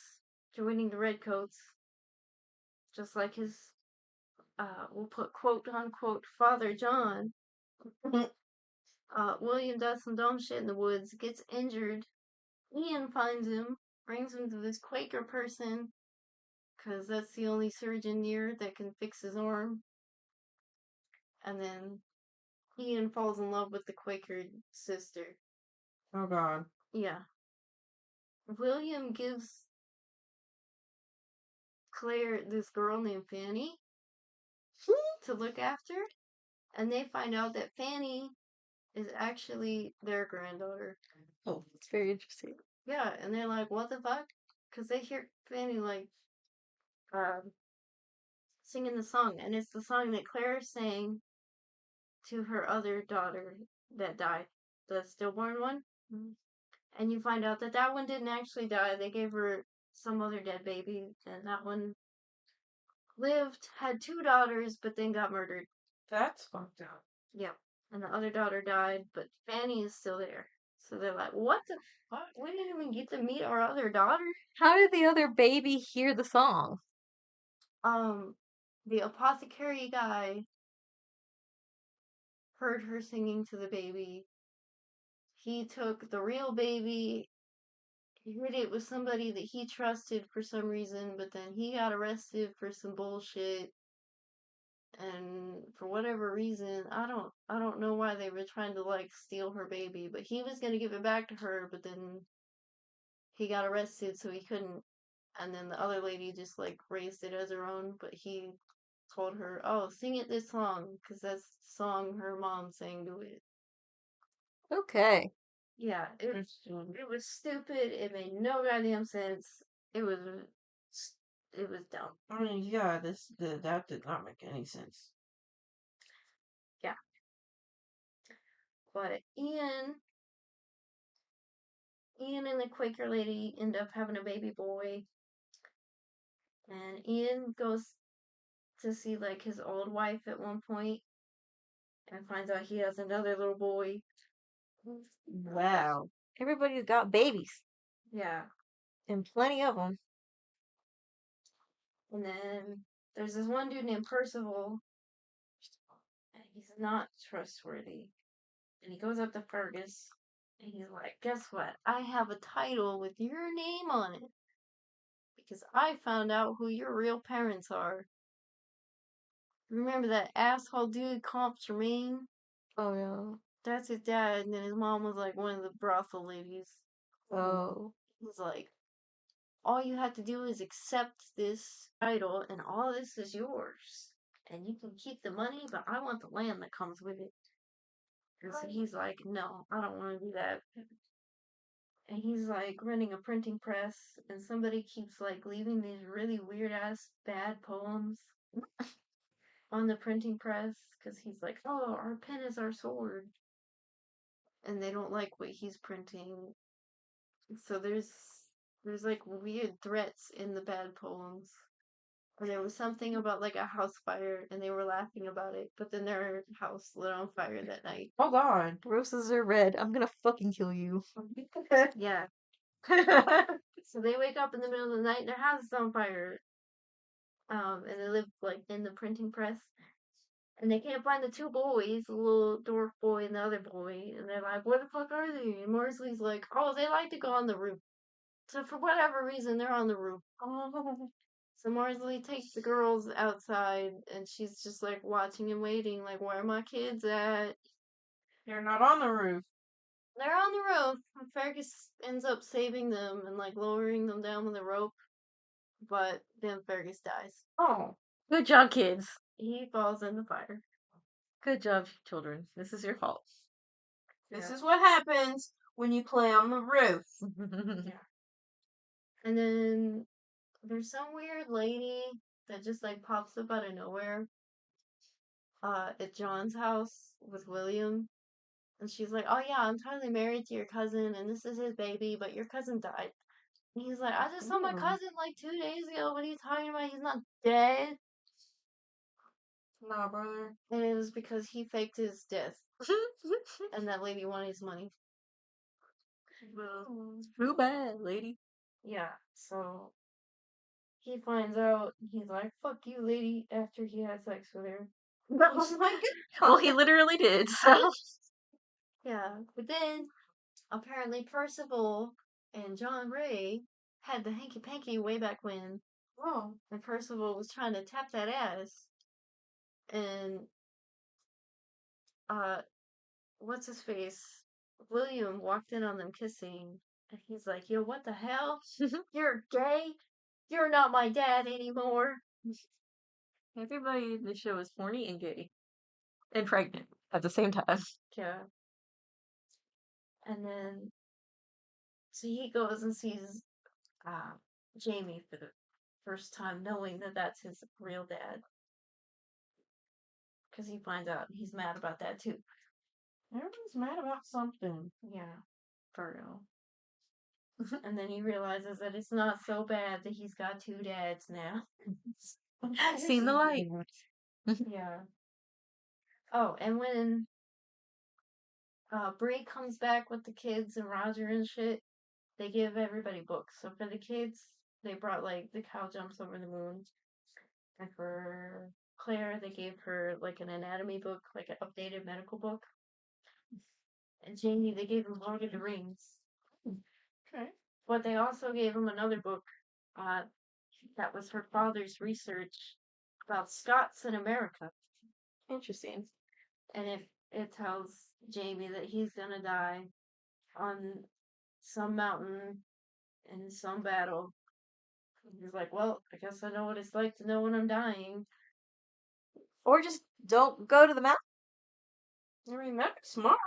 [SPEAKER 2] joining the Redcoats, just like his, we'll put quote unquote Father John. William does some dumb shit in the woods, gets injured. Ian finds him, brings him to this Quaker person, because that's the only surgeon near that can fix his arm. And then Ian falls in love with the Quaker sister.
[SPEAKER 5] Oh, God.
[SPEAKER 2] Yeah. William gives Claire this girl named Fanny to look after, and they find out that Fanny is actually their granddaughter.
[SPEAKER 5] Oh, it's very interesting.
[SPEAKER 2] Yeah, and they're like, what the fuck? Because they hear Fanny, like, singing the song, and it's the song that Claire sang to her other daughter that died, the stillborn one.
[SPEAKER 5] Mm-hmm.
[SPEAKER 2] And you find out that that one didn't actually die. They gave her some other dead baby, and that one lived, had 2 daughters, but then got murdered.
[SPEAKER 5] That's fucked up.
[SPEAKER 2] Yep. And the other daughter died, but Fanny is still there. So they're like, what the fuck? We didn't even get to meet our other daughter?
[SPEAKER 3] How did the other baby hear the song?
[SPEAKER 2] The apothecary guy heard her singing to the baby. He took the real baby, hid it with somebody that he trusted for some reason, but then he got arrested for some bullshit. And for whatever reason, I don't know why they were trying to like steal her baby, but he was gonna give it back to her, but then he got arrested, so he couldn't. And then the other lady just like raised it as her own, but he told her, "Oh, sing it this song, because that's the song her mom sang to it."
[SPEAKER 3] Okay.
[SPEAKER 2] Yeah,
[SPEAKER 5] Interesting.
[SPEAKER 2] it was stupid. It made no goddamn sense. It was dumb.
[SPEAKER 5] I mean, yeah, that did not make any sense.
[SPEAKER 2] Yeah, but Ian and the Quaker lady end up having a baby boy, and Ian goes to see like his old wife at one point, and finds out he has another little boy.
[SPEAKER 5] Wow.
[SPEAKER 3] Everybody's got babies,
[SPEAKER 2] Yeah,
[SPEAKER 3] and plenty of them.
[SPEAKER 2] and then there's this one dude named Percival, and he's not trustworthy. And he goes up to Fergus, and he's like, "Guess what? I have a title with your name on it, because I found out who your real parents are. Remember that asshole dude, Comp Tremaine?
[SPEAKER 3] Oh yeah.
[SPEAKER 2] That's his dad, and then his mom was like one of the brothel ladies."
[SPEAKER 3] Oh.
[SPEAKER 2] He's like, "All you have to do is accept this title, and all this is yours. And you can keep the money, but I want the land that comes with it." And so he's like, "No, I don't want to do that." And he's like running a printing press, and somebody keeps like leaving these really weird ass bad poems on the printing press because he's like, "Oh, our pen is our sword," and they don't like what he's printing. So there's like weird threats in the bad poems. And there was something about like a house fire, and they were laughing about it, but then their house lit on fire that night.
[SPEAKER 5] Hold on.
[SPEAKER 3] Roses are red. I'm gonna fucking kill you.
[SPEAKER 2] Yeah. So they wake up in the middle of the night and their house is on fire. And they live like in the printing press. And they can't find the 2 boys, the little dwarf boy and the other boy. And they're like, "Where the fuck are they?" And Morsley's like, "Oh, they like to go on the roof." So for whatever reason, they're on the roof. So Morsley takes the girls outside, and she's just like watching and waiting, like, "Where are my kids at?"
[SPEAKER 5] They're not on the roof.
[SPEAKER 2] They're on the roof. And Fergus ends up saving them and like lowering them down with a rope. But then Fergus dies.
[SPEAKER 5] Oh.
[SPEAKER 3] Good job, kids.
[SPEAKER 2] He falls in the fire.
[SPEAKER 3] Good job, children. This is your fault.
[SPEAKER 5] This
[SPEAKER 2] Yeah.
[SPEAKER 5] is what happens when you play on the roof.
[SPEAKER 2] And then there's some weird lady that just like pops up out of nowhere at John's house with William. And she's like, "Oh yeah, I'm totally married to your cousin, and this is his baby, but your cousin died." And he's like, "I just saw my
[SPEAKER 5] Ooh.
[SPEAKER 2] cousin like 2 days ago. What are you talking about? He's not dead."
[SPEAKER 5] Nah, brother.
[SPEAKER 2] And it was because he faked his death, and that lady wanted his money.
[SPEAKER 3] Well, too bad, lady.
[SPEAKER 2] Yeah, so he finds out, he's like, "Fuck you, lady," after he had sex with her.
[SPEAKER 5] Oh my
[SPEAKER 3] Well, he literally did, so.
[SPEAKER 2] Yeah, but then apparently Percival and John Ray had the hanky panky way back when,
[SPEAKER 5] Oh.
[SPEAKER 2] and Percival was trying to tap that ass, and uh, what's his face? William walked in on them kissing, and he's like, "Yo, what the hell? You're gay? You're not my dad anymore."
[SPEAKER 3] Everybody in the show is horny and gay. And pregnant at the same time.
[SPEAKER 2] Yeah. And then, so he goes and sees uh, Jamie for the first time, knowing that that's his real dad. Because he finds out and he's mad about that too.
[SPEAKER 5] Everyone's mad about something.
[SPEAKER 2] Yeah, for real. And then he realizes that it's not so bad that he's got 2 dads now.
[SPEAKER 3] I've seen the light.
[SPEAKER 2] Yeah. Oh, and when Bree comes back with the kids and Roger and shit, they give everybody books. So for the kids, they brought like The Cow Jumps Over the Moon. And for Claire, they gave her like an anatomy book, like an updated medical book. And Jamie, they gave him Lord of the Rings.
[SPEAKER 3] Okay.
[SPEAKER 2] But they also gave him another book uh, that was her father's research about Scots in America.
[SPEAKER 3] Interesting.
[SPEAKER 2] And it tells Jamie that he's gonna die on some mountain in some battle. He's like, well, I guess I know what it's like to know when I'm dying.
[SPEAKER 3] Or just don't go to the mountain. I mean, that's smart.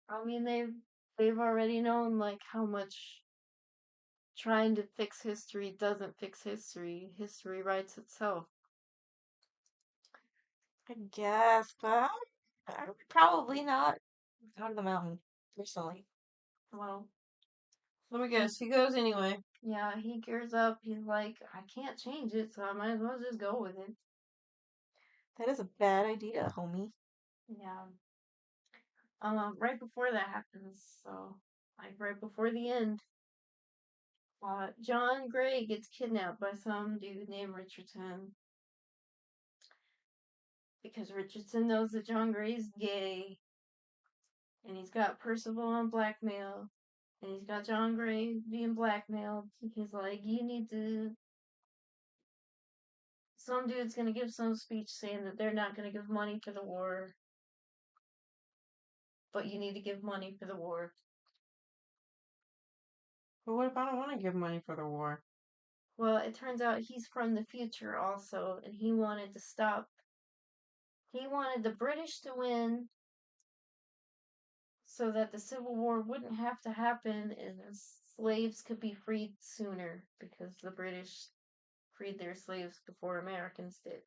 [SPEAKER 2] I mean, they've already known like how much trying to fix history doesn't fix history. History writes itself.
[SPEAKER 3] I guess, but I would probably not go to the mountain personally.
[SPEAKER 2] Well,
[SPEAKER 5] Let me guess. He goes anyway.
[SPEAKER 2] yeah, he gears up. He's like, I can't change it, so I might as well just go with it.
[SPEAKER 3] That is a bad idea, homie.
[SPEAKER 2] Yeah. Right before that happens, so like right before the end, John Gray gets kidnapped by some dude named Richardson because Richardson knows that John Gray's gay, and he's got Percival on blackmail, and he's got John Gray being blackmailed. He's like, you need to. Some dude's gonna give some speech saying that they're not gonna give money for the war, but you need to give money for the war.
[SPEAKER 5] But what if I don't want to give money for the war?
[SPEAKER 2] Well, it turns out he's from the future also, and he wanted to stop. He wanted the British to win so that the Civil War wouldn't have to happen and slaves could be freed sooner because the British freed their slaves before Americans did.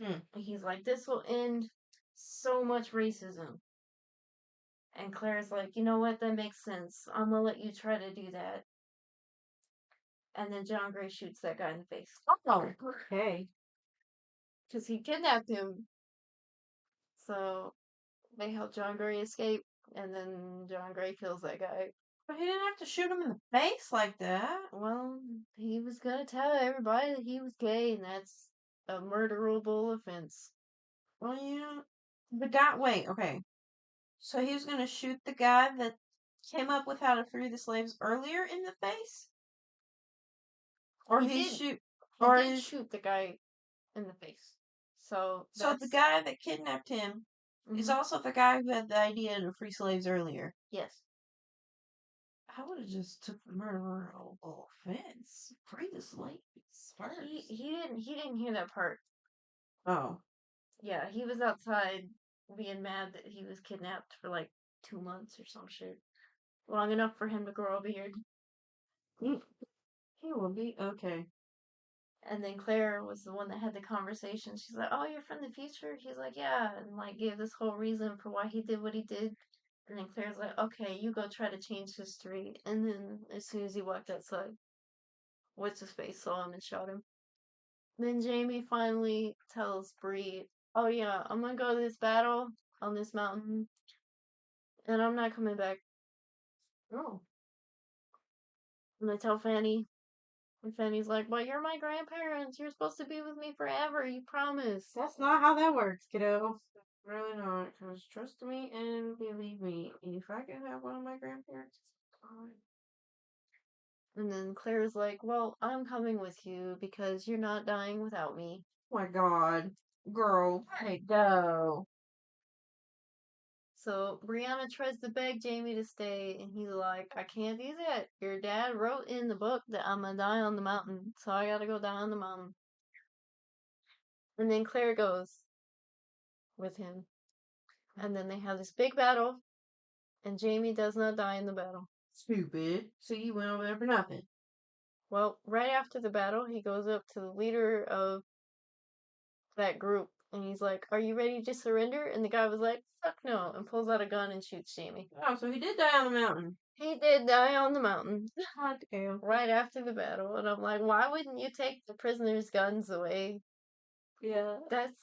[SPEAKER 5] Hmm.
[SPEAKER 2] And he's like, this will end so much racism. And Claire's like, you know what? That makes sense. I'm gonna let you try to do that. And then John Gray shoots that guy in the face.
[SPEAKER 5] Oh, okay.
[SPEAKER 2] Because he kidnapped him. So they help John Gray escape. And then John Gray kills that guy.
[SPEAKER 5] But he didn't have to shoot him in the face like that.
[SPEAKER 2] Well, he was gonna tell everybody that he was gay, and that's a murderable offense.
[SPEAKER 5] Well, yeah. The guy, wait, okay. So he was going to shoot the guy that came up with how to free the slaves earlier in the face? Or
[SPEAKER 2] He
[SPEAKER 5] he's
[SPEAKER 2] did.
[SPEAKER 5] shoot,
[SPEAKER 2] He
[SPEAKER 5] or
[SPEAKER 2] did
[SPEAKER 5] is,
[SPEAKER 2] shoot the guy in the face. So
[SPEAKER 5] so
[SPEAKER 2] that's
[SPEAKER 5] the guy that kidnapped him is
[SPEAKER 2] Mhm.
[SPEAKER 5] also the guy who had the idea to free slaves earlier.
[SPEAKER 2] Yes.
[SPEAKER 5] I would have just took the murderable offense. Free the slaves first.
[SPEAKER 2] He didn't hear that part.
[SPEAKER 5] Oh.
[SPEAKER 2] Yeah, he was outside being mad that he was kidnapped for like 2 months or some shit. Long enough for him to grow a beard.
[SPEAKER 5] He will be okay.
[SPEAKER 2] And then Claire was the one that had the conversation. She's like, "Oh, you're from the future?" He's like, "Yeah," and like gave this whole reason for why he did what he did. And then Claire's like, "Okay, you go try to change history." And then as soon as he walked outside, what's his face saw him and shot him. Then Jamie finally tells Bree, "Oh yeah, I'm gonna go to this battle on this mountain, and I'm not coming back."
[SPEAKER 5] Oh.
[SPEAKER 2] And I tell Fanny, and Fanny's like, "But you're my grandparents. You're supposed to be with me forever. You promised."
[SPEAKER 5] That's not how that works, kiddo. Really not. Because trust me and believe me, if I can have one of my grandparents, it's fine.
[SPEAKER 2] And then Claire's like, "Well, I'm coming with you because you're not dying without me."
[SPEAKER 5] Oh my god. Girl, let it go.
[SPEAKER 2] So Brianna tries to beg Jamie to stay, and he's like, "I can't do that. Your dad wrote in the book that I'm gonna die on the mountain, so I gotta go die on the mountain." And then Claire goes with him. And then they have this big battle, and Jamie does not die in the battle.
[SPEAKER 5] Stupid. So you went over there for nothing.
[SPEAKER 2] Well, right after the battle, he goes up to the leader of that group, and he's like, "Are you ready to surrender?" And the guy was like, "Fuck no," and pulls out a gun and shoots Jamie.
[SPEAKER 5] Oh, so he did die on the mountain.
[SPEAKER 2] He did die on the mountain
[SPEAKER 5] God damn.
[SPEAKER 2] right after the battle, and I'm like, why wouldn't you take the prisoners' guns away?
[SPEAKER 3] Yeah.
[SPEAKER 2] That's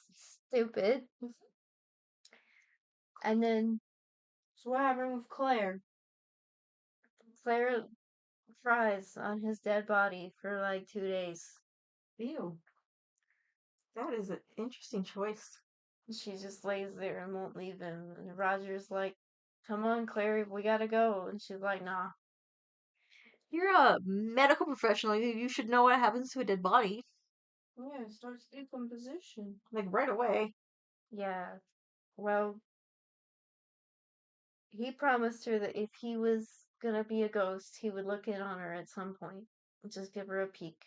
[SPEAKER 2] stupid. And then
[SPEAKER 5] So what happened with Claire?
[SPEAKER 2] Claire fries on his dead body for like 2 days.
[SPEAKER 3] Ew. That is an interesting choice.
[SPEAKER 2] She just lays there and won't leave him. And Roger's like, "Come on, Claire, we gotta go." And she's like, "Nah."
[SPEAKER 3] You're a medical professional. You should know what happens to a dead body.
[SPEAKER 5] Yeah, it starts decomposition.
[SPEAKER 3] Like right away.
[SPEAKER 2] Yeah. Well, he promised her that if he was gonna be a ghost, he would look in on her at some point and just give her a peek.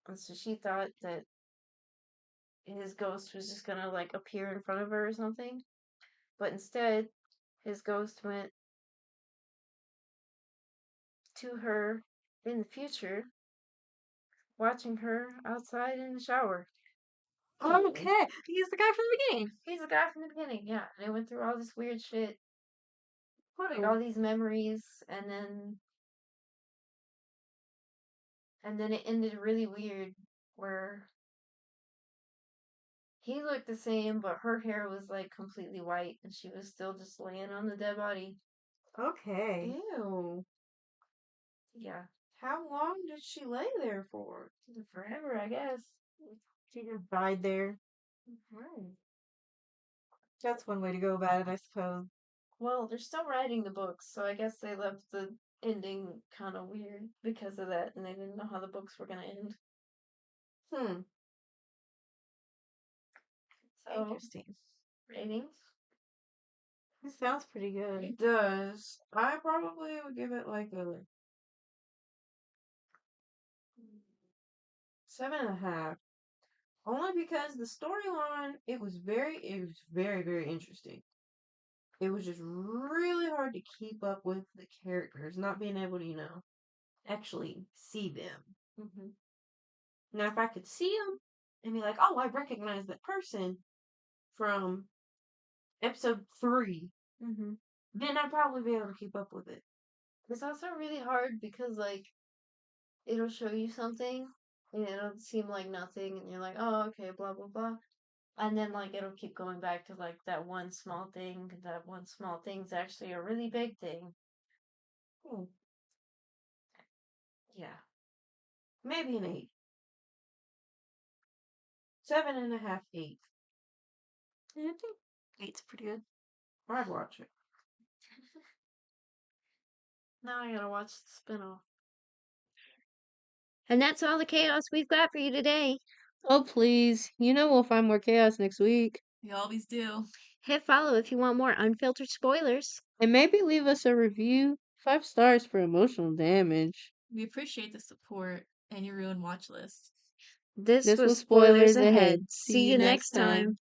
[SPEAKER 2] And so she thought that his ghost was just gonna like appear in front of her or something. But instead, his ghost went to her in the future, watching her outside in the shower.
[SPEAKER 3] Okay. He's the guy from the beginning.
[SPEAKER 2] He's the guy from the beginning, yeah. And they went through all this weird shit,
[SPEAKER 3] What
[SPEAKER 2] like all these memories, and then it ended really weird, where he looked the same, but her hair was like completely white, and she was still just laying on the dead body.
[SPEAKER 3] Okay.
[SPEAKER 5] Ew.
[SPEAKER 2] Yeah,
[SPEAKER 5] How long did she lay there for?
[SPEAKER 2] forever, I guess.
[SPEAKER 3] She just died there.
[SPEAKER 2] Right.
[SPEAKER 3] That's one way to go about it, I suppose.
[SPEAKER 2] Well, they're still writing the books, so I guess they left the ending kind of weird because of that, and they didn't know how the books were gonna end.
[SPEAKER 3] Hmm.
[SPEAKER 2] So,
[SPEAKER 3] Interesting.
[SPEAKER 2] ratings?
[SPEAKER 3] This sounds pretty good.
[SPEAKER 5] It does. I probably would give it like a 7.5. Only because the storyline, it was very, very interesting. It was just really hard to keep up with the characters, not being able to, actually see them.
[SPEAKER 2] Mm-hmm.
[SPEAKER 5] Now, if I could see them and be like, oh, I recognize that person from episode 3,
[SPEAKER 2] Mm-hmm.
[SPEAKER 5] then I'd probably be able to keep up with it.
[SPEAKER 2] It's also really hard because, like, it'll show you something, and it'll seem like nothing, and you're like, oh, okay, blah, blah, blah. And then, like, it'll keep going back to, like, that one small thing, and that one small thing's actually a really big thing.
[SPEAKER 5] Hmm.
[SPEAKER 2] Yeah.
[SPEAKER 5] Maybe an 8. 7.5, 8.
[SPEAKER 3] Yeah, I think 8's pretty good.
[SPEAKER 5] I'd watch it.
[SPEAKER 2] Now I gotta watch the spinoff. And that's all the chaos we've got for you today.
[SPEAKER 1] Oh, please. You know we'll find more chaos next week.
[SPEAKER 3] We always do.
[SPEAKER 2] Hit follow if you want more unfiltered spoilers.
[SPEAKER 1] And maybe leave us a review. 5 stars for emotional damage.
[SPEAKER 3] We appreciate the support and your ruined watch list.
[SPEAKER 2] This
[SPEAKER 1] This
[SPEAKER 2] was
[SPEAKER 1] was
[SPEAKER 2] Spoilers
[SPEAKER 1] Spoilers
[SPEAKER 2] Ahead.
[SPEAKER 1] Ahead.
[SPEAKER 2] See you next time.